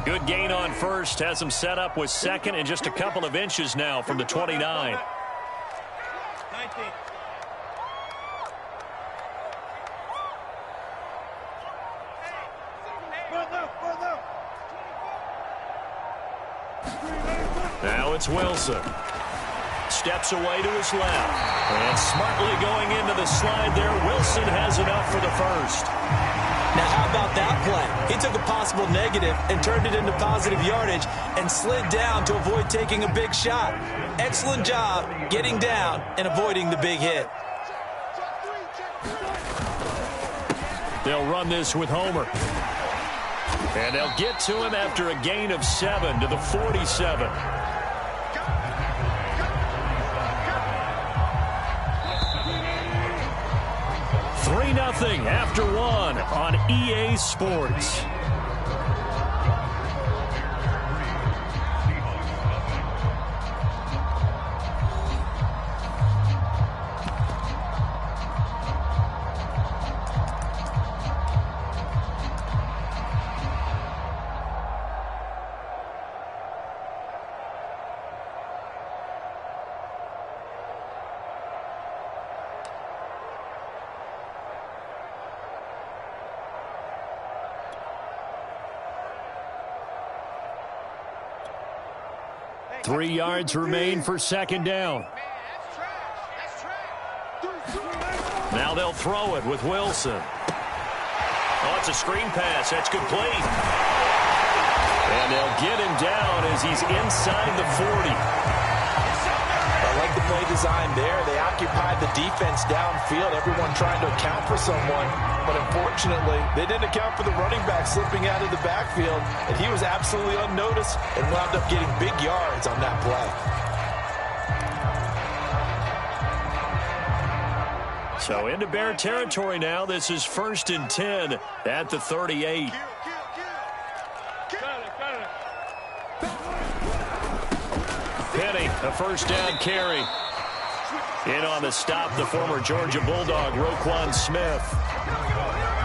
good gain on first. Has him set up with second and just a couple of inches now from the 29. 19. Now it's Wilson. Steps away to his left. And smartly going into the slide there. Wilson has enough for the first. Now, how about that play? He took a possible negative and turned it into positive yardage and slid down to avoid taking a big shot. Excellent job getting down and avoiding the big hit. They'll run this with Homer. And they'll get to him after a gain of 7 to the 47. Nothing after one on EA Sports. Three yards remain for second down. Now they'll throw it with Wilson. Oh, it's a screen pass. That's complete. And they'll get him down as he's inside the 40. I like the play design there. They occupied the defense downfield, everyone trying to account for someone. But unfortunately, they didn't account for the running back slipping out of the backfield, and he was absolutely unnoticed and wound up getting big yards on that play. So into Bear territory now. This is 1st and 10 at the 38. Penny, a first down carry. In on the stop, the former Georgia Bulldog, Roquan Smith.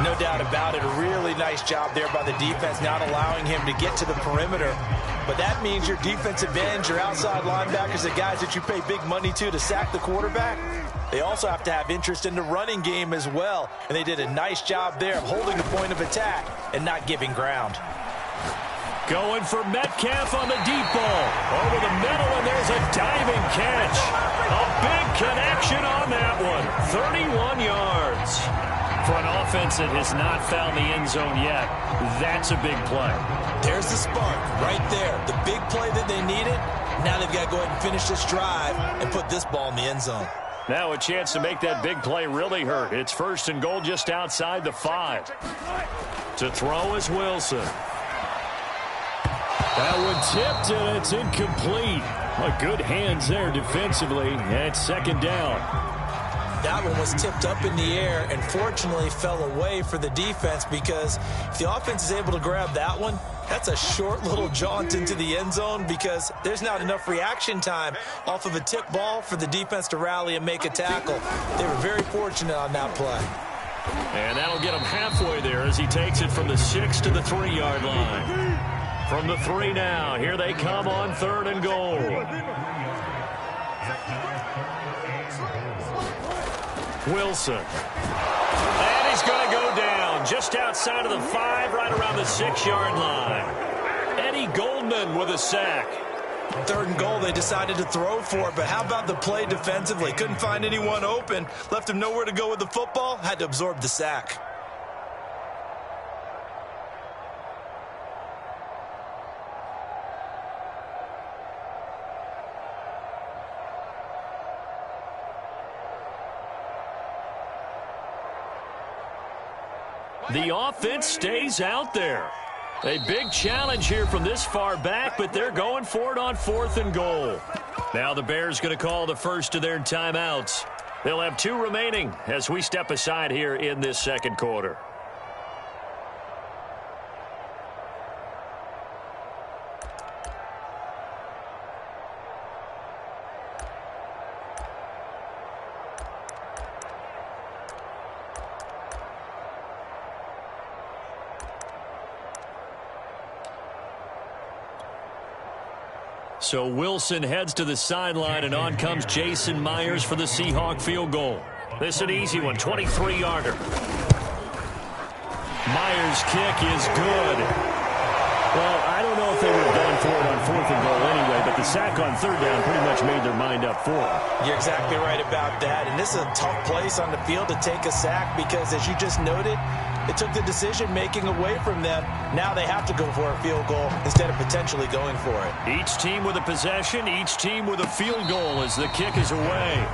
No doubt about it. A really nice job there by the defense, not allowing him to get to the perimeter. But that means your defensive ends, your outside linebackers, the guys that you pay big money to sack the quarterback, they also have to have interest in the running game as well. And they did a nice job there of holding the point of attack and not giving ground. Going for Metcalf on the deep ball. Over the middle, and there's a diving catch. A big connection on that one. 31 yards. For an offense that has not found the end zone yet, that's a big play. There's the spark right there. The big play that they needed. Now they've got to go ahead and finish this drive and put this ball in the end zone. Now a chance to make that big play really hurt. It's 1st and goal just outside the 5. To throw is Wilson. That one tipped, and it's incomplete. Well, good hands there defensively at second down. That one was tipped up in the air and fortunately fell away for the defense, because if the offense is able to grab that one, that's a short little jaunt into the end zone, because there's not enough reaction time off of a tip ball for the defense to rally and make a tackle. They were very fortunate on that play. And that'll get him halfway there as he takes it from the 6 to the 3-yard line. From the 3 now, here they come on 3rd and goal. Wilson. And he's going to go down just outside of the 5, right around the 6-yard line. Eddie Goldman with a sack. 3rd and goal, they decided to throw for it, but how about the play defensively? Couldn't find anyone open, left him nowhere to go with the football, had to absorb the sack. The offense stays out there. A big challenge here from this far back, but they're going for it on 4th and goal. Now the Bears going to call the first of their timeouts. They'll have 2 remaining as we step aside here in this second quarter. So Wilson heads to the sideline, and on comes Jason Myers for the Seahawk field goal. This is an easy one, 23-yarder. Myers' kick is good. Well, I don't know if they would have gone for it on 4th and goal anyway, but the sack on 3rd down pretty much made their mind up for it. You're exactly right about that, and this is a tough place on the field to take a sack because, as you just noted, it took the decision-making away from them. Now they have to go for a field goal instead of potentially going for it. Each team with a possession, each team with a field goal as the kick is away.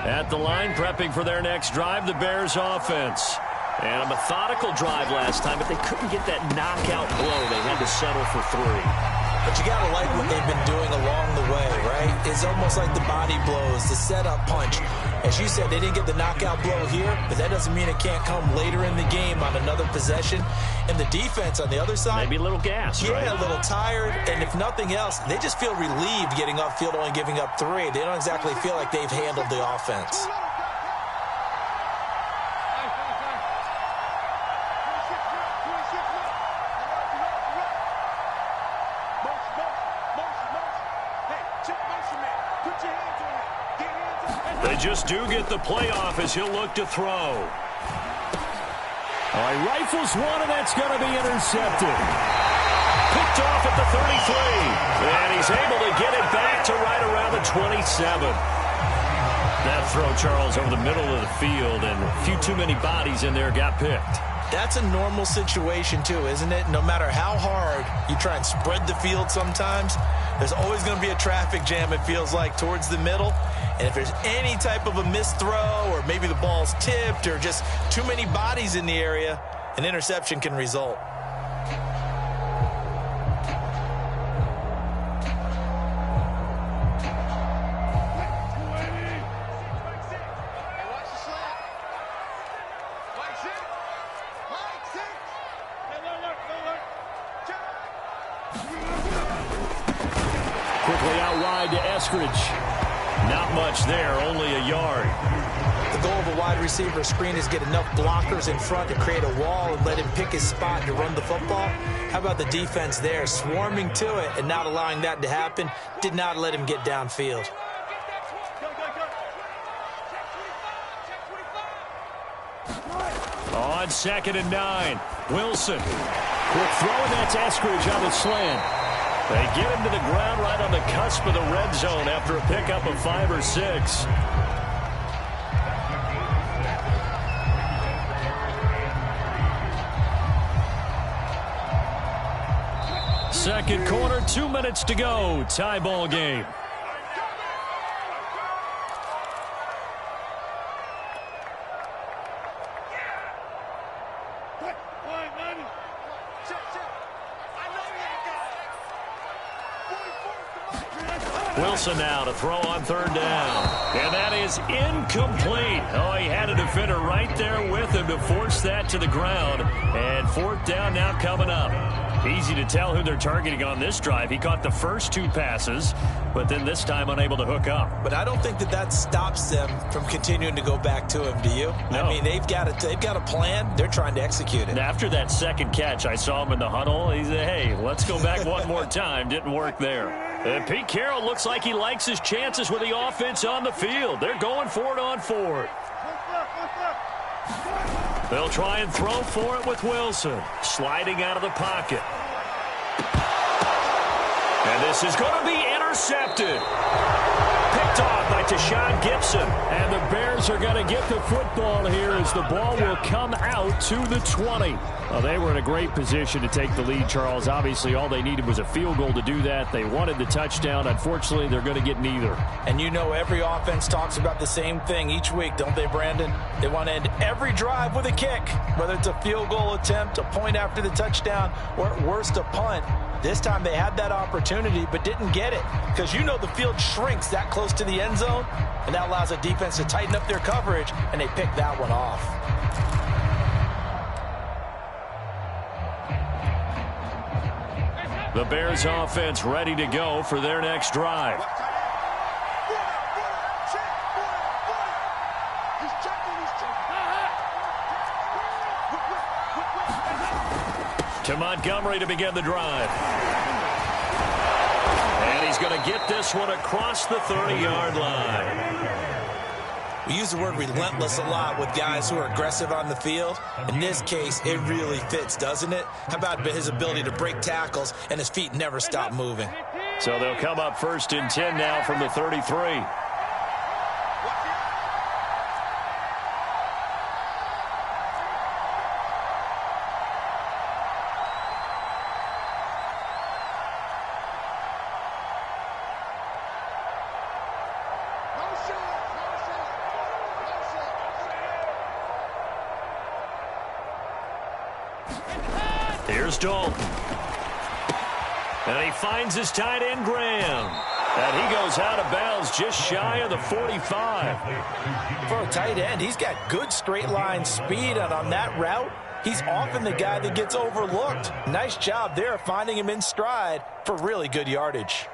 At the line, prepping for their next drive, the Bears offense. And a methodical drive last time, but they couldn't get that knockout blow. They had to settle for 3. But you got to like what they've been doing along the way, right? It's almost like the body blows, the setup punch. As you said, they didn't get the knockout blow here, but that doesn't mean it can't come later in the game on another possession. And the defense on the other side, maybe a little gas, yeah, right? A little tired. And if nothing else, they just feel relieved getting upfield, only giving up 3. They don't exactly feel like they've handled the offense. They just do get the playoff as he'll look to throw. All right, rifles one, and that's going to be intercepted. Picked off at the 33. And he's able to get it back to right around the 27. That throw, Charles, over the middle of the field, and a few too many bodies in there got picked. That's a normal situation, too, isn't it? No matter how hard you try and spread the field sometimes, there's always going to be a traffic jam, it feels like, towards the middle. And if there's any type of a missed throw or maybe the ball's tipped or just too many bodies in the area, an interception can result. Quickly out wide to Eskridge. Not much there, only a yard. The goal of a wide receiver screen is get enough blockers in front to create a wall and let him pick his spot to run the football. How about the defense there, swarming to it and not allowing that to happen? Did not let him get downfield. On 2nd and 9, Wilson. Quick throw, and that's Eskridge on the slant. They get him to the ground right on the cusp of the red zone after a pickup of 5 or 6. Second quarter, 2 minutes to go. Tie ball game. Wilson now to throw on 3rd down. And that is incomplete. Oh, he had a defender right there with him to force that to the ground. And 4th down now coming up. Easy to tell who they're targeting on this drive. He caught the first 2 passes, but then this time unable to hook up. But I don't think that stops them from continuing to go back to him, do you? No. I mean, they've got a plan. They're trying to execute it. And after that second catch, I saw him in the huddle. He said, hey, let's go back one more time. Didn't work there. And Pete Carroll looks like he likes his chances with the offense on the field. They're going for it on 4th. They'll try and throw for it with Wilson. Sliding out of the pocket. And this is going to be intercepted. Picked off by back to Sean Gibson. And the Bears are going to get the football here as the ball will come out to the 20. Well, they were in a great position to take the lead, Charles. Obviously, all they needed was a field goal to do that. They wanted the touchdown. Unfortunately, they're going to get neither. And you know every offense talks about the same thing each week, don't they, Brandon? They want to end every drive with a kick, whether it's a field goal attempt, a point after the touchdown, or at worst, a punt. This time they had that opportunity but didn't get it because you know the field shrinks that close to the end zone, and that allows the defense to tighten up their coverage, and they pick that one off. The Bears offense ready to go for their next drive. To Montgomery to begin the drive. And he's going to get this one across the 30-yard line. We use the word relentless a lot with guys who are aggressive on the field. In this case, it really fits, doesn't it? How about his ability to break tackles and his feet never stop moving? So they'll come up 1st and 10 now from the 33. Here's Dalton. And he finds his tight end, Graham. And he goes out of bounds just shy of the 45. For a tight end, he's got good straight line speed, and on that route, he's often the guy that gets overlooked. Nice job there finding him in stride for really good yardage.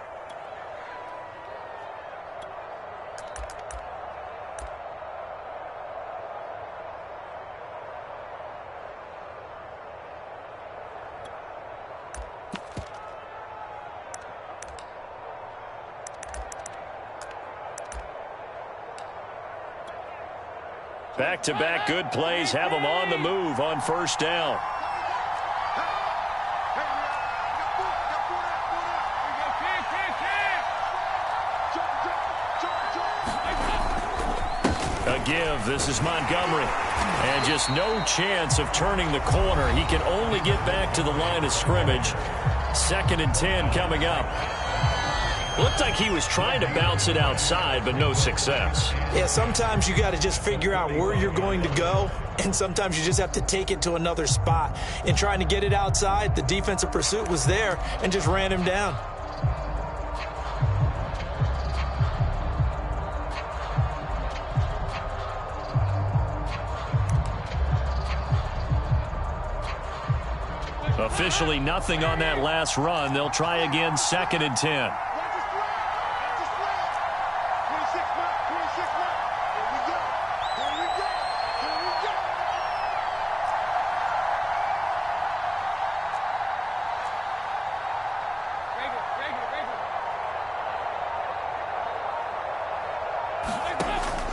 Back-to-back good plays have them on the move on 1st down. A give. This is Montgomery. And just no chance of turning the corner. He can only get back to the line of scrimmage. 2nd and 10 coming up. Looked like he was trying to bounce it outside, but no success. Yeah, sometimes you got to just figure out where you're going to go, and sometimes you just have to take it to another spot. In trying to get it outside, the defensive pursuit was there and just ran him down. Officially nothing on that last run. They'll try again 2nd and 10.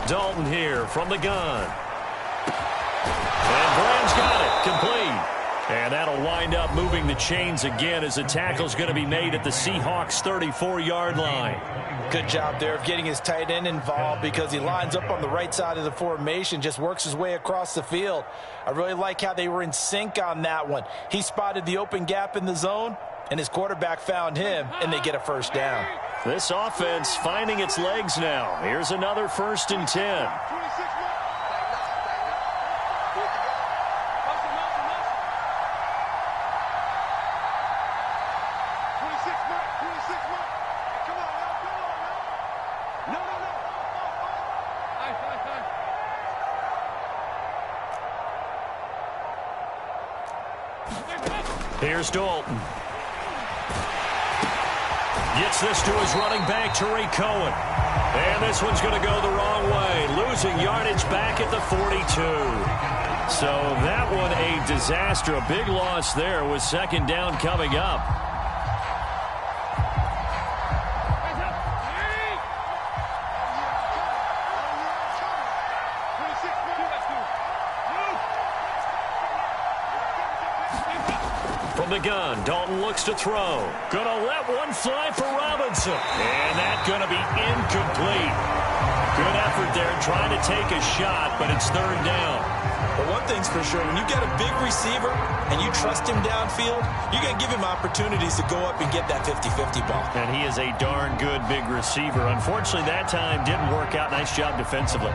Dalton here from the gun. And Graham's got it. Complete. And that'll wind up moving the chains again as the tackle's going to be made at the Seahawks' 34-yard line. Good job there of getting his tight end involved because he lines up on the right side of the formation, just works his way across the field. I really like how they were in sync on that one. He spotted the open gap in the zone, and his quarterback found him, and they get a 1st down. This offense finding its legs now. Here's another 1st and 10. Here's Dalton. Gets this to his running back, Tariq Cohen. And this one's going to go the wrong way. Losing yardage back at the 42. So that one a disaster. A big loss there with 2nd down coming up. From the gun, Dalton looks to throw. Gonna let one fly for Robinson. And that's gonna be incomplete. Good effort there trying to take a shot, but it's third down. But one thing's for sure, when you get a big receiver and you trust him downfield, you're going to give him opportunities to go up and get that 50-50 ball. And he is a darn good big receiver. Unfortunately, that time didn't work out. Nice job defensively.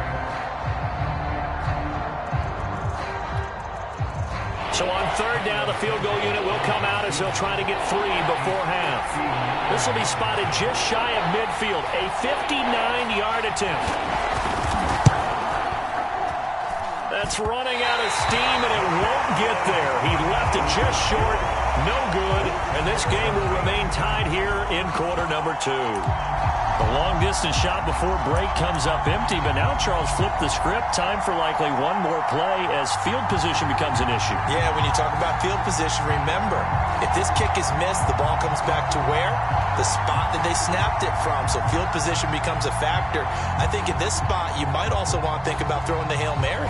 So on third down, the field goal unit will come out as they'll try to get 3 before half. This will be spotted just shy of midfield. A 59-yard attempt. That's running out of steam, and it won't get there. He left it just short. No good. And this game will remain tied here in quarter number 2. The long-distance shot before break comes up empty, but now Charles flipped the script. Time for likely one more play as field position becomes an issue. Yeah, when you talk about field position, remember, if this kick is missed, the ball comes back to where? The spot that they snapped it from. So field position becomes a factor. I think at this spot, you might also want to think about throwing the Hail Mary.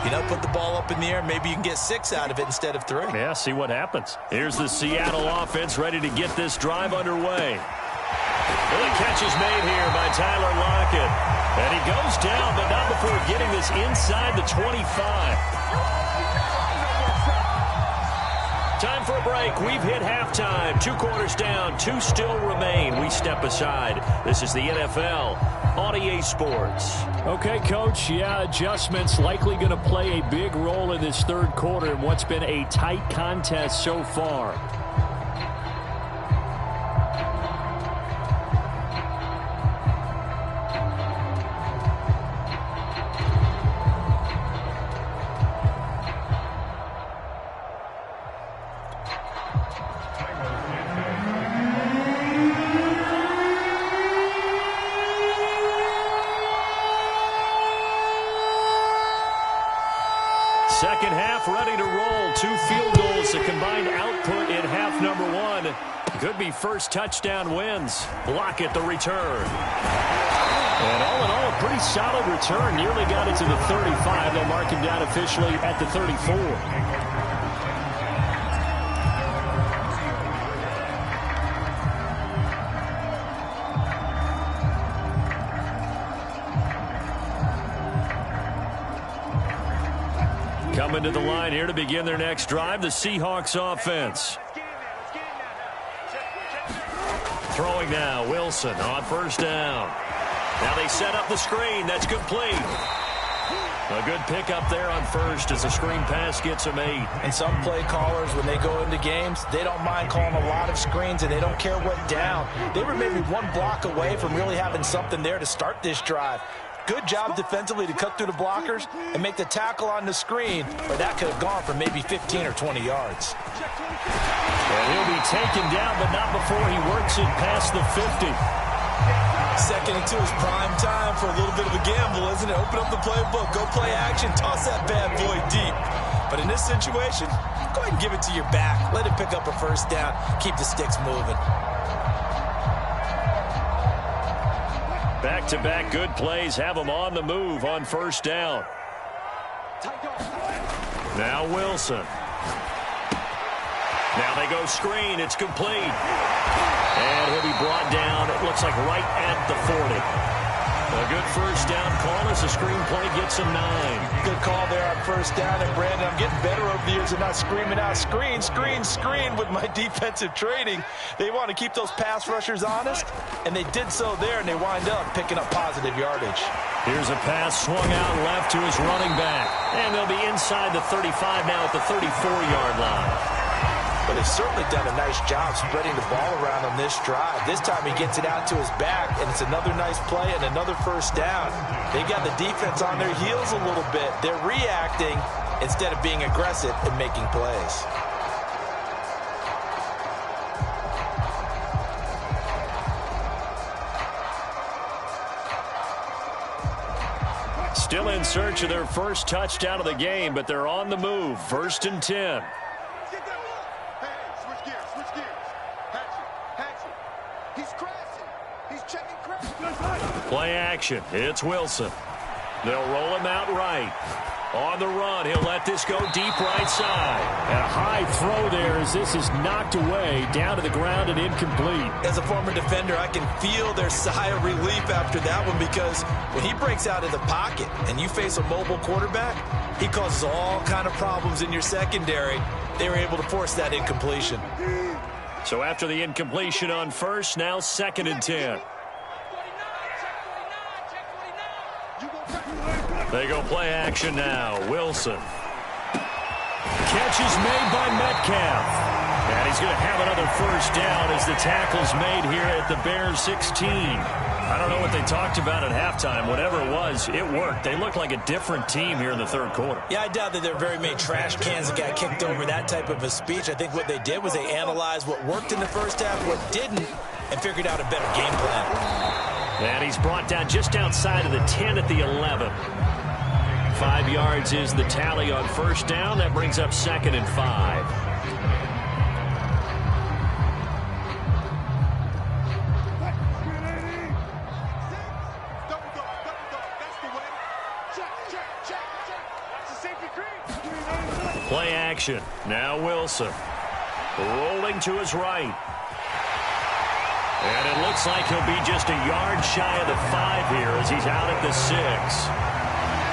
You know, put the ball up in the air. Maybe you can get 6 out of it instead of 3. Yeah, see what happens. Here's the Seattle offense ready to get this drive underway. Well, the catch is made here by Tyler Lockett. And he goes down, but not before getting this inside the 25. Time for a break. We've hit halftime. 2 quarters down. 2 still remain. We step aside. This is the NFL on EA Sports. Okay, Coach. Yeah, adjustments likely going to play a big role in this third quarter in what's been a tight contest so far. Second half ready to roll. 2 field goals, the combined output in half number 1. Could be first touchdown wins. Lockett the return. And all in all, a pretty solid return. Nearly got it to the 35. They'll mark him down officially at the 34. Coming to the line here to begin their next drive, the Seahawks offense. Throwing now, Wilson on first down. Now they set up the screen. That's complete. A good pickup there on first as the screen pass gets them 8. And some play callers, when they go into games, they don't mind calling a lot of screens, and they don't care what down. They were maybe 1 block away from really having something there to start this drive. Good job defensively to cut through the blockers and make the tackle on the screen, or that could have gone for maybe 15 or 20 yards. And he'll be taken down, but not before he works it past the 50. 2nd and 2 is prime time for a little bit of a gamble, isn't it? Open up the playbook, go play action, toss that bad boy deep. But in this situation, go ahead and give it to your back. Let it pick up a first down. Keep the sticks moving. Back-to-back good plays have them on the move on first down. Now Wilson. Now they go screen. It's complete. And he'll be brought down, it looks like right at the 40. A good first down call as the screen play gets him 9. Good call there on first down. And, Brandon, I'm getting better over the years and not screaming out screen, screen, screen with my defensive training. They want to keep those pass rushers honest, and they did so there, and they wind up picking up positive yardage. Here's a pass swung out left to his running back. And they'll be inside the 35 now at the 34-yard line. But they've certainly done a nice job spreading the ball around on this drive. This time he gets it out to his back, and it's another nice play and another first down. They got the defense on their heels a little bit. They're reacting instead of being aggressive and making plays. Still in search of their first touchdown of the game, but they're on the move. 1st and 10. Play action. It's Wilson. They'll roll him out right. On the run, he'll let this go deep right side. And a high throw there as this is knocked away, down to the ground and incomplete. As a former defender, I can feel their sigh of relief after that one, because when he breaks out of the pocket and you face a mobile quarterback, he causes all kind of problems in your secondary. They were able to force that incompletion. So after the incompletion on first, now 2nd and 10. They go play action now. Wilson. Catch is made by Metcalf. And he's going to have another first down as the tackle's made here at the Bears 16. I don't know what they talked about at halftime. Whatever it was, it worked. They look like a different team here in the third quarter. Yeah, I doubt that there are very many trash cans that got kicked over that type of a speech. I think what they did was they analyzed what worked in the first half, what didn't, and figured out a better game plan. And he's brought down just outside of the 10 at the 11. 5 yards is the tally on first down. That brings up 2nd and 5. Play action. Now Wilson. Rolling to his right. And it looks like he'll be just a yard shy of the 5 here as he's out at the 6.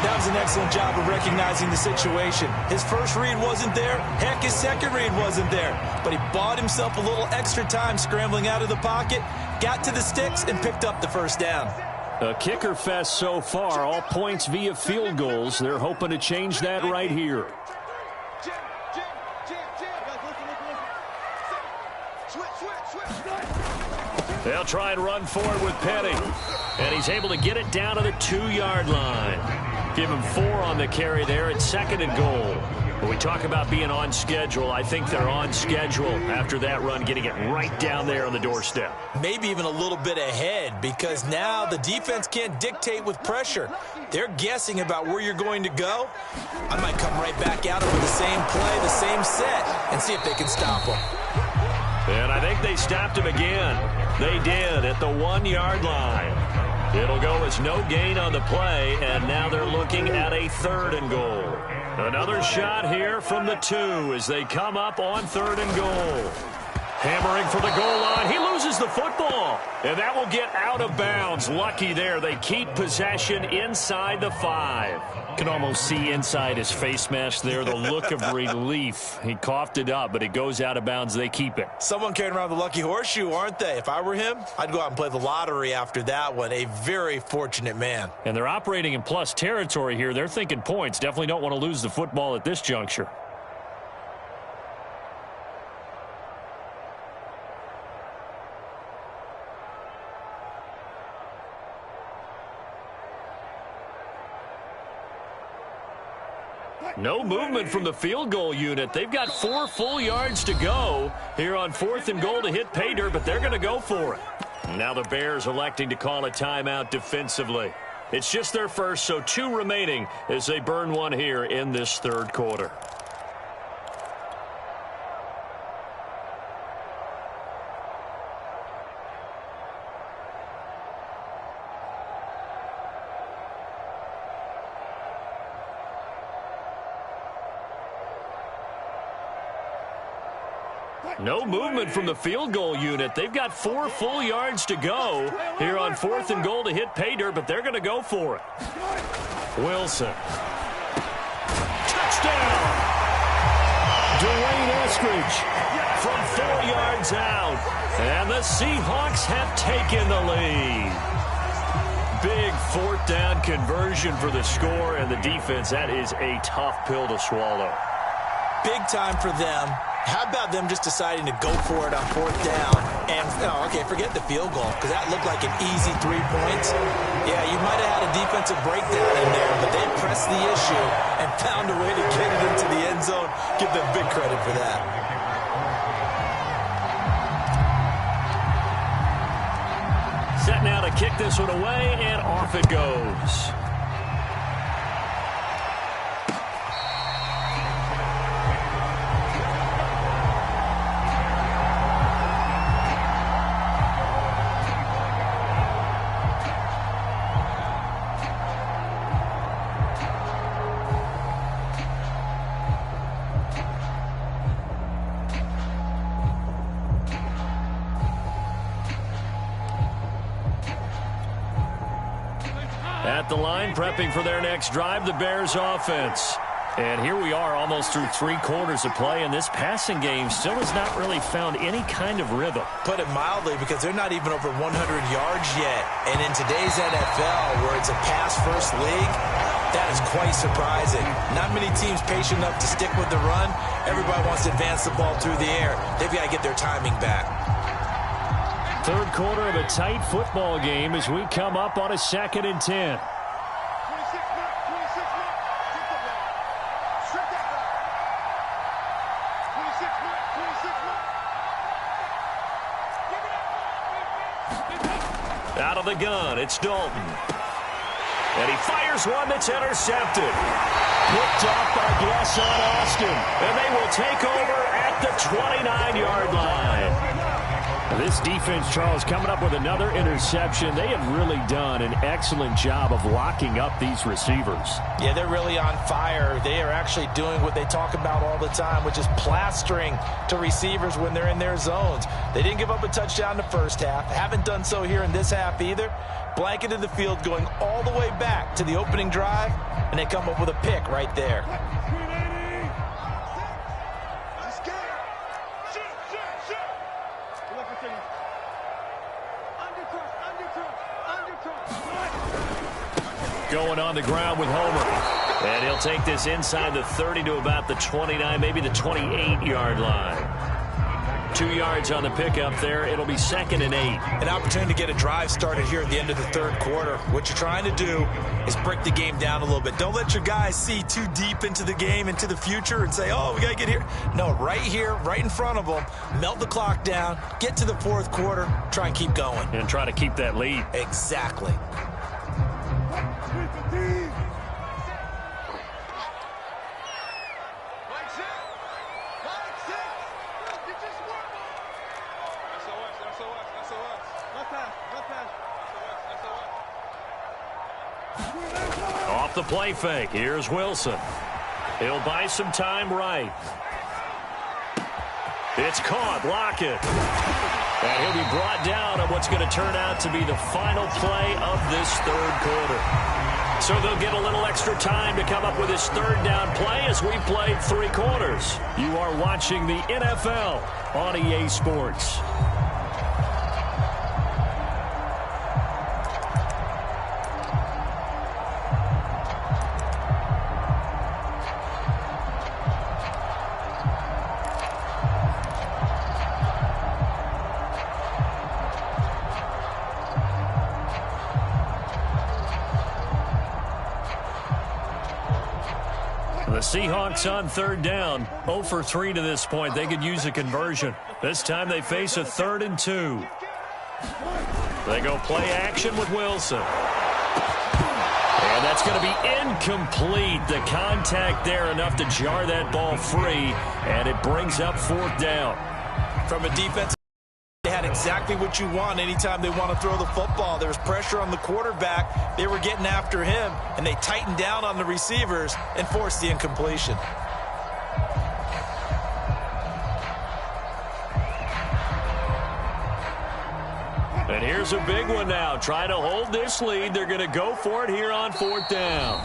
That was an excellent job of recognizing the situation. His first read wasn't there. Heck, his second read wasn't there. But he bought himself a little extra time scrambling out of the pocket, got to the sticks, and picked up the first down. A kicker fest so far. All points via field goals. They're hoping to change that right here. They'll try and run forward with Penny. And he's able to get it down to the 2-yard line. Give him 4 on the carry there at 2nd and goal. When we talk about being on schedule, I think they're on schedule after that run, getting it right down there on the doorstep. Maybe even a little bit ahead, because now the defense can't dictate with pressure. They're guessing about where you're going to go. I might come right back at them with the same play, the same set, and see if they can stop them. And I think they stopped him again. They did at the 1-yard line. It'll go as no gain on the play, and now they're looking at a 3rd and goal. Another shot here from the 2 as they come up on 3rd and goal. Hammering for the goal line. He loses the football, and that will get out of bounds. Lucky there. They keep possession inside the 5. Can almost see inside his face mask there the look of relief. He coughed it up, but it goes out of bounds. They keep it. Someone carrying around the lucky horseshoe, aren't they? If I were him, I'd go out and play the lottery after that one. A very fortunate man. And they're operating in plus territory here. They're thinking points. Definitely don't want to lose the football at this juncture. No movement from the field goal unit. They've got 4 full yards to go here on 4th and goal to hit pay dirt, but they're going to go for it. Now the Bears electing to call a timeout defensively. It's just their first, so 2 remaining as they burn one here in this 3rd quarter. No movement from the field goal unit. They've got 4 full yards to go here on 4th and goal to hit pay dirt, but they're going to go for it. Wilson. Touchdown! Dwayne Eskridge From 4 yards out. And the Seahawks have taken the lead. Big 4th down conversion for the score, and the defense, that is a tough pill to swallow. Big time for them. How about them just deciding to go for it on 4th down? And, oh, okay, forget the field goal, because that looked like an easy 3 points. Yeah, you might have had a defensive breakdown in there, but they pressed the issue and found a way to get it into the end zone. Give them big credit for that. Set now to kick this one away, and off it goes. At the line, prepping for their next drive, the Bears offense. And here we are almost through 3 quarters of play, and this passing game still has not really found any kind of rhythm. Put it mildly, because they're not even over 100 yards yet. And in today's NFL, where it's a pass-first league, that is quite surprising. Not many teams patient enough to stick with the run. Everybody wants to advance the ball through the air. They've got to get their timing back. Third quarter of a tight football game as we come up on a 2nd and 10. Out of the gun, it's Dalton. And he fires one that's intercepted. Picked off by Gasson Austin. And they will take over at the 29-yard line. This defense, Charles, coming up with another interception. They have really done an excellent job of locking up these receivers. Yeah, they're really on fire. They are actually doing what they talk about all the time, which is plastering to receivers when they're in their zones. They didn't give up a touchdown in the first half. Haven't done so here in this half either. Blanketed the field going all the way back to the opening drive, and they come up with a pick right there. Going on the ground with Homer. And he'll take this inside the 30 to about the 29, maybe the 28-yard line. 2 yards on the pickup there. It'll be 2nd and 8. An opportunity to get a drive started here at the end of the third quarter. What you're trying to do is break the game down a little bit. Don't let your guys see too deep into the game, into the future, and say, oh, we got to get here. No, right here, right in front of them, melt the clock down, get to the fourth quarter, try and keep going. And try to keep that lead. Exactly. Off the play fake. Here's Wilson. He'll buy some time right. It's caught. Lockett. And he'll be brought down on what's going to turn out to be the final play of this third quarter. So they'll get a little extra time to come up with this third down play as we played 3 quarters. You are watching the NFL on EA Sports. The Seahawks on third down, 0 for 3 to this point. They could use a conversion. This time they face a 3rd and 2. They go play action with Wilson. And that's going to be incomplete. The contact there enough to jar that ball free, and it brings up 4th down. From a defense, they had exactly what you want anytime they want to throw the football. There was pressure on the quarterback. They were getting after him, and they tightened down on the receivers and forced the incompletion. And here's a big one now. Trying to hold this lead. They're going to go for it here on 4th down.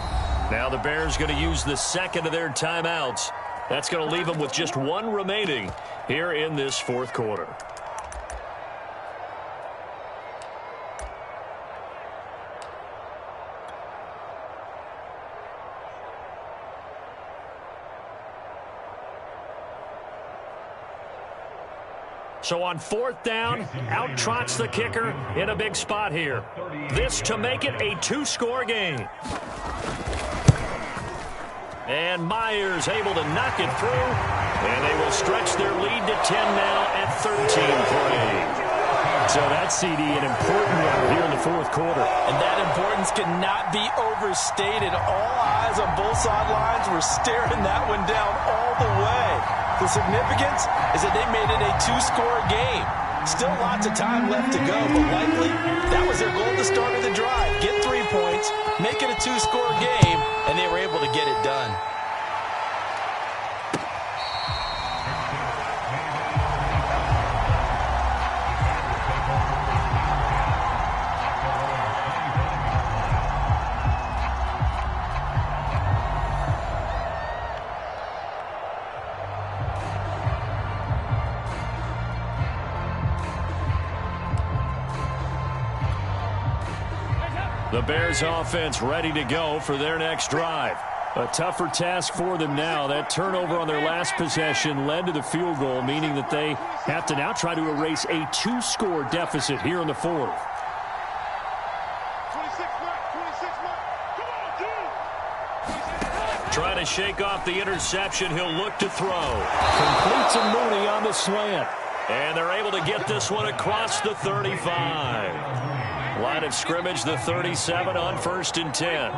Now the Bears going to use the 2nd of their timeouts. That's going to leave them with just 1 remaining here in this 4th quarter. So on 4th down, out trots the kicker in a big spot here. This to make it a 2-score game. And Myers able to knock it through. And they will stretch their lead to 10 now at 13-3. So that CD, an important one here in the 4th quarter. And that importance cannot be overstated. All eyes on both sidelines were staring that one down all the way. The significance is that they made it a 2-score game. Still lots of time left to go, but likely that was their goal at the start of the drive. Get 3 points, make it a 2-score game, and they were able to get it done. The Bears offense ready to go for their next drive. A tougher task for them now. That turnover on their last possession led to the field goal, meaning that they have to now try to erase a 2-score deficit here in the fourth. 26 Mike. Come on, dude. Trying to shake off the interception. He'll look to throw. Complete to Mooney on the slant. And they're able to get this one across the 35. Line of scrimmage, the 37 on 1st and 10.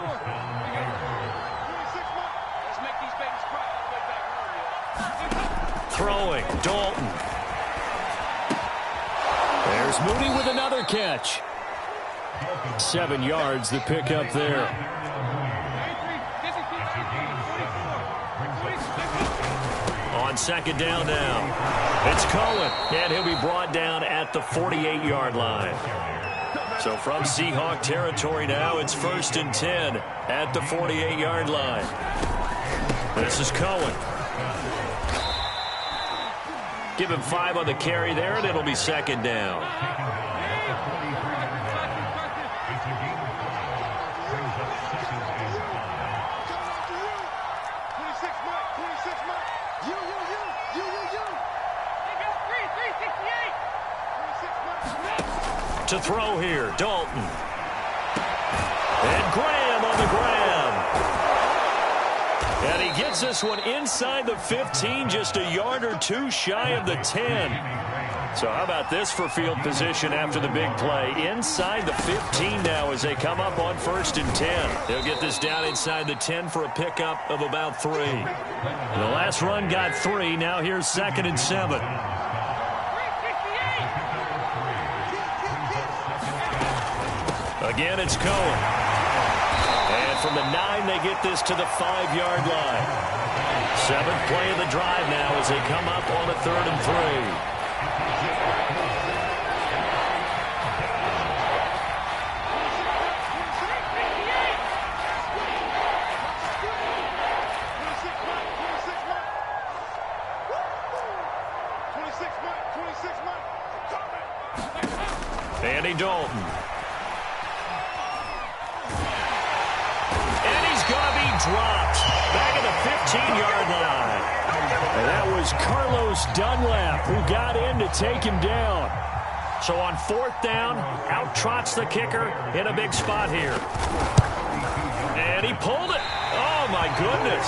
Throwing, Dalton. There's Mooney with another catch. 7 yards, the pickup there. On 2nd down now. It's Cohen, and he'll be brought down at the 48-yard line. So from Seahawk territory now, it's 1st and 10 at the 48-yard line. This is Cohen. Give him 5 on the carry there, and it'll be 2nd down. To throw here, Dalton. And Graham on the grab. And he gets this one inside the 15, just a yard or 2 shy of the 10. So how about this for field position after the big play? Inside the 15 now as they come up on 1st and 10. They'll get this down inside the 10 for a pickup of about 3. And the last run got 3. Now here's 2nd and 7. Again, it's Cohen. And from the 9, they get this to the 5-yard line. 7th play of the drive now as they come up on a 3rd and 3. Andy Dalton. And he's going to be dropped back at the 15-yard line. And that was Carlos Dunlap who got in to take him down. So on 4th down, out trots the kicker in a big spot here. And he pulled it. Oh, my goodness.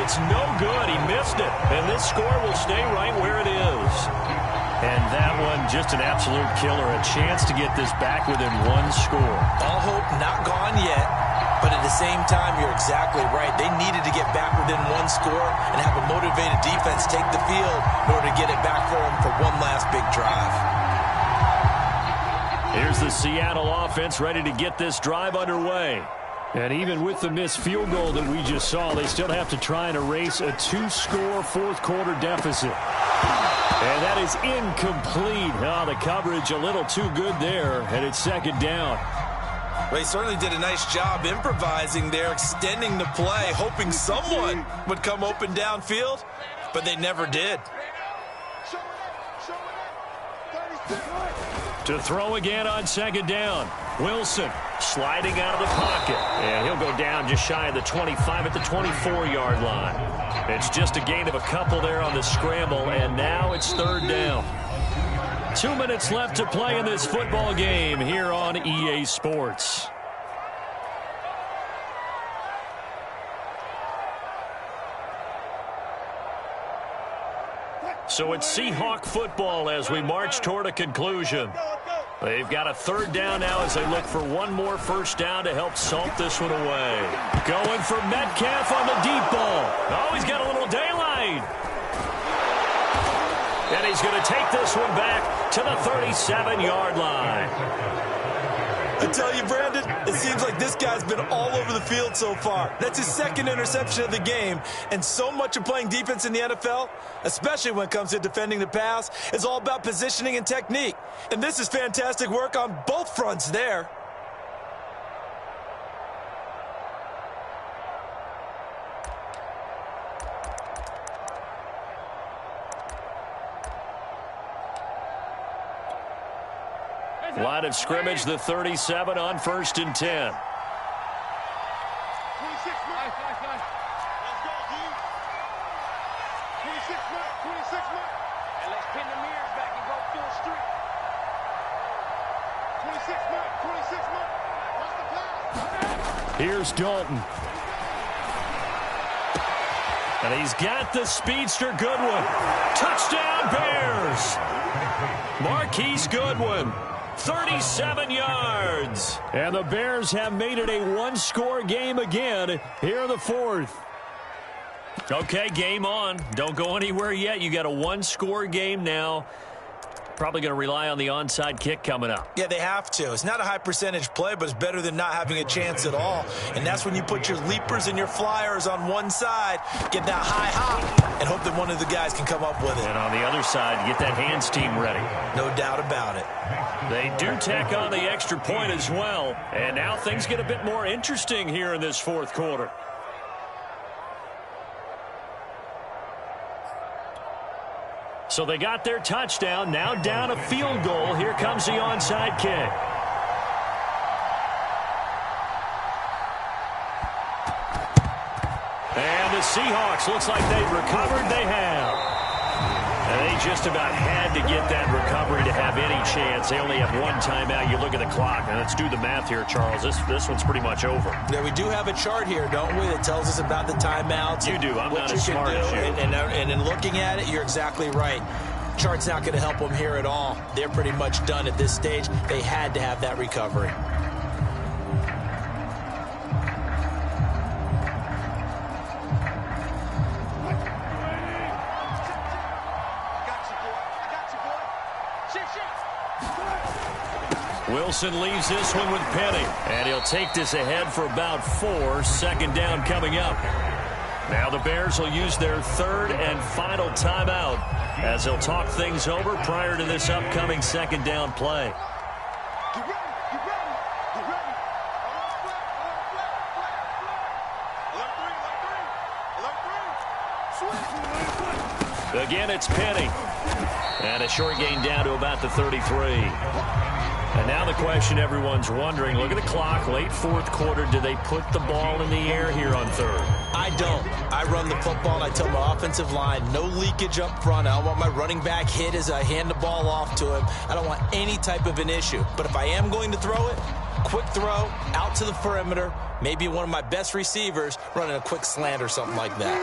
It's no good. He missed it. And this score will stay right where it is. And that one, just an absolute killer. A chance to get this back within 1 score. All hope not gone yet. But at the same time, you're exactly right. They needed to get back within 1 score and have a motivated defense take the field in order to get it back for them for one last big drive. Here's the Seattle offense ready to get this drive underway. And even with the missed field goal that we just saw, they still have to try and erase a 2-score 4th-quarter deficit. And that is incomplete. Oh, the coverage a little too good there, and it's 2nd down. They certainly did a nice job improvising there, extending the play, hoping someone would come open downfield, but they never did. To throw again on 2nd down. Wilson sliding out of the pocket. And he'll go down just shy of the 25 at the 24-yard line. It's just a gain of a couple there on the scramble, and now it's 3rd down. 2 minutes left to play in this football game here on EA Sports. So it's Seahawk football as we march toward a conclusion. They've got a 3rd down now as they look for one more 1st down to help salt this one away. Going for Metcalf on the deep ball. Oh, he's got a little daylight. And he's going to take this one back to the 37-yard line. I tell you, Brandon, it seems like this guy's been all over the field so far. That's his 2nd interception of the game. And so much of playing defense in the NFL, especially when it comes to defending the pass, is all about positioning and technique. And this is fantastic work on both fronts there. Line of scrimmage, the 37 on 1st and 10. 26 Mike. Let's go, D. 26 Mike. And let's pin the mirrors back and go full street. 26 Mike. Watch the pass. Here's Dalton. And he's got the speedster Goodwin. Touchdown Bears. Marquise Goodwin, 37 yards. And the Bears have made it a one-score game again here in the 4th. Okay, game on. Don't go anywhere yet. You got a one-score game now. Probably going to rely on the onside kick coming up. Yeah, they have to. It's not a high percentage play, but it's better than not having a chance at all. And that's when you put your leapers and your flyers on one side, get that high hop, and hope that one of the guys can come up with it. And on the other side, get that hands team ready. No doubt about it. They do tack on the extra point as well. And now things get a bit more interesting here in this 4th quarter. So they got their touchdown, now down a field goal. Here comes the onside kick. And the Seahawks, looks like they've recovered. They have. And they just about had to get that recovery to have any chance. They only have one timeout. You look at the clock, and let's do the math here, Charles. This one's pretty much over. Yeah, we do have a chart here, don't we, that tells us about the timeouts. You do. I'm not as smart as you. And in looking at it, you're exactly right. Chart's not going to help them here at all. They're pretty much done at this stage. They had to have that recovery. Wilson leaves this one with Penny. And he'll take this ahead for about 4. 2nd down coming up. Now the Bears will use their 3rd and final timeout as they'll talk things over prior to this upcoming 2nd down play. Get ready. Alert 3. Again, it's Penny. And a short gain down to about the 33. And now the question everyone's wondering, look at the clock, late 4th quarter, do they put the ball in the air here on 3rd? I don't. I run the football, and I tell my offensive line, no leakage up front. I don't want my running back hit as I hand the ball off to him. I don't want any type of an issue. But if I am going to throw it, quick throw, out to the perimeter, maybe one of my best receivers running a quick slant or something like that.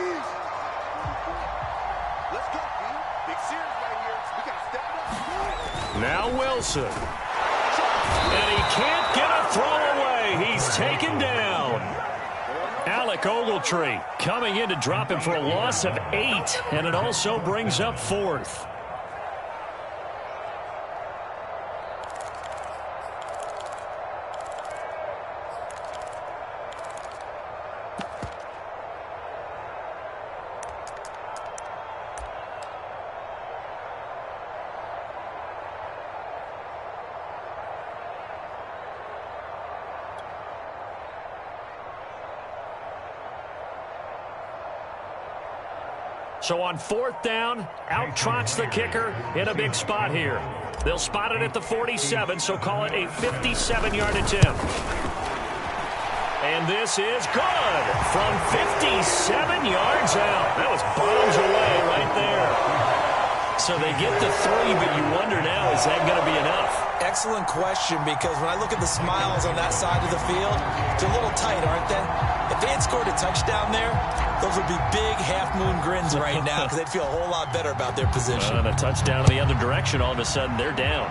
Let's go, dude. Big series right here. We got to step it up. Now Wilson. And he can't get a throw away. He's taken down. Alec Ogletree coming in to drop him for a loss of 8. And it also brings up 4th. So on 4th down, out trots the kicker in a big spot here. They'll spot it at the 47, so call it a 57-yard attempt. And this is good from 57 yards out. That was bombs away right there. So they get the 3, but you wonder now, is that going to be enough? Excellent question, because when I look at the smiles on that side of the field, they're a little tight, aren't they? If they had scored a touchdown there, those would be big half-moon grins right now because they'd feel a whole lot better about their position. And a touchdown in the other direction, all of a sudden they're down.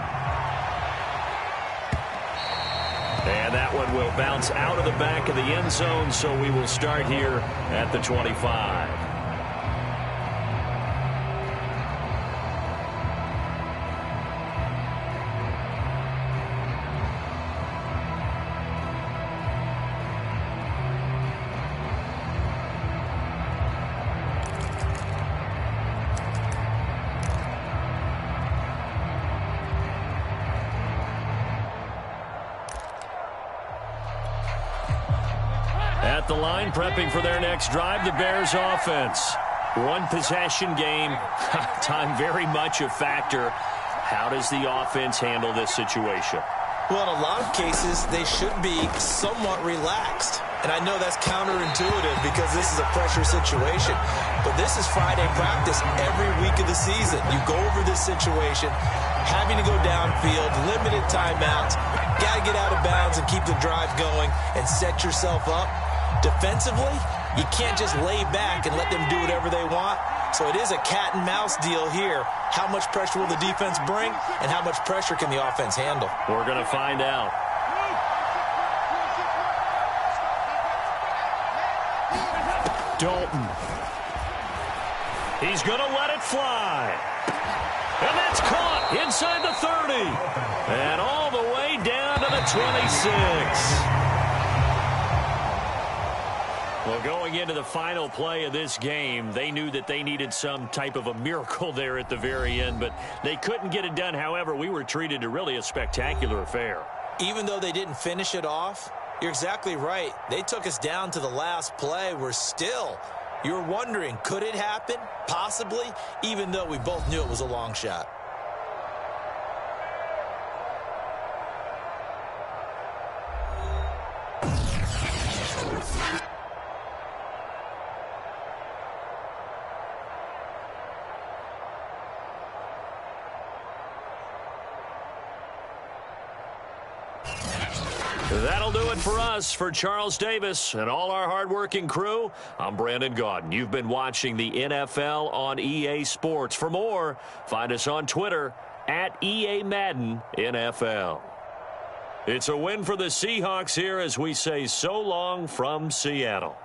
And that one will bounce out of the back of the end zone, so we will start here at the 25. At the line, prepping for their next drive, the Bears offense. One possession game, time very much a factor. How does the offense handle this situation? Well, in a lot of cases, they should be somewhat relaxed. And I know that's counterintuitive because this is a pressure situation. But this is Friday practice every week of the season. You go over this situation, having to go downfield, limited timeouts, got to get out of bounds and keep the drive going and set yourself up. Defensively, you can't just lay back and let them do whatever they want. So it is a cat and mouse deal here. How much pressure will the defense bring, and how much pressure can the offense handle? We're going to find out. Dalton. He's going to let it fly. And that's caught inside the 30. And all the way down to the 26. Well, going into the final play of this game, they knew that they needed some type of a miracle there at the very end, but they couldn't get it done. However, we were treated to really a spectacular affair. Even though they didn't finish it off, you're exactly right. They took us down to the last play. You're wondering, could it happen? Possibly, even though we both knew it was a long shot. That'll do it for us. For Charles Davis and all our hardworking crew, I'm Brandon Gaudin. You've been watching the NFL on EA Sports. For more, find us on Twitter at EA Madden NFL. It's a win for the Seahawks here as we say so long from Seattle.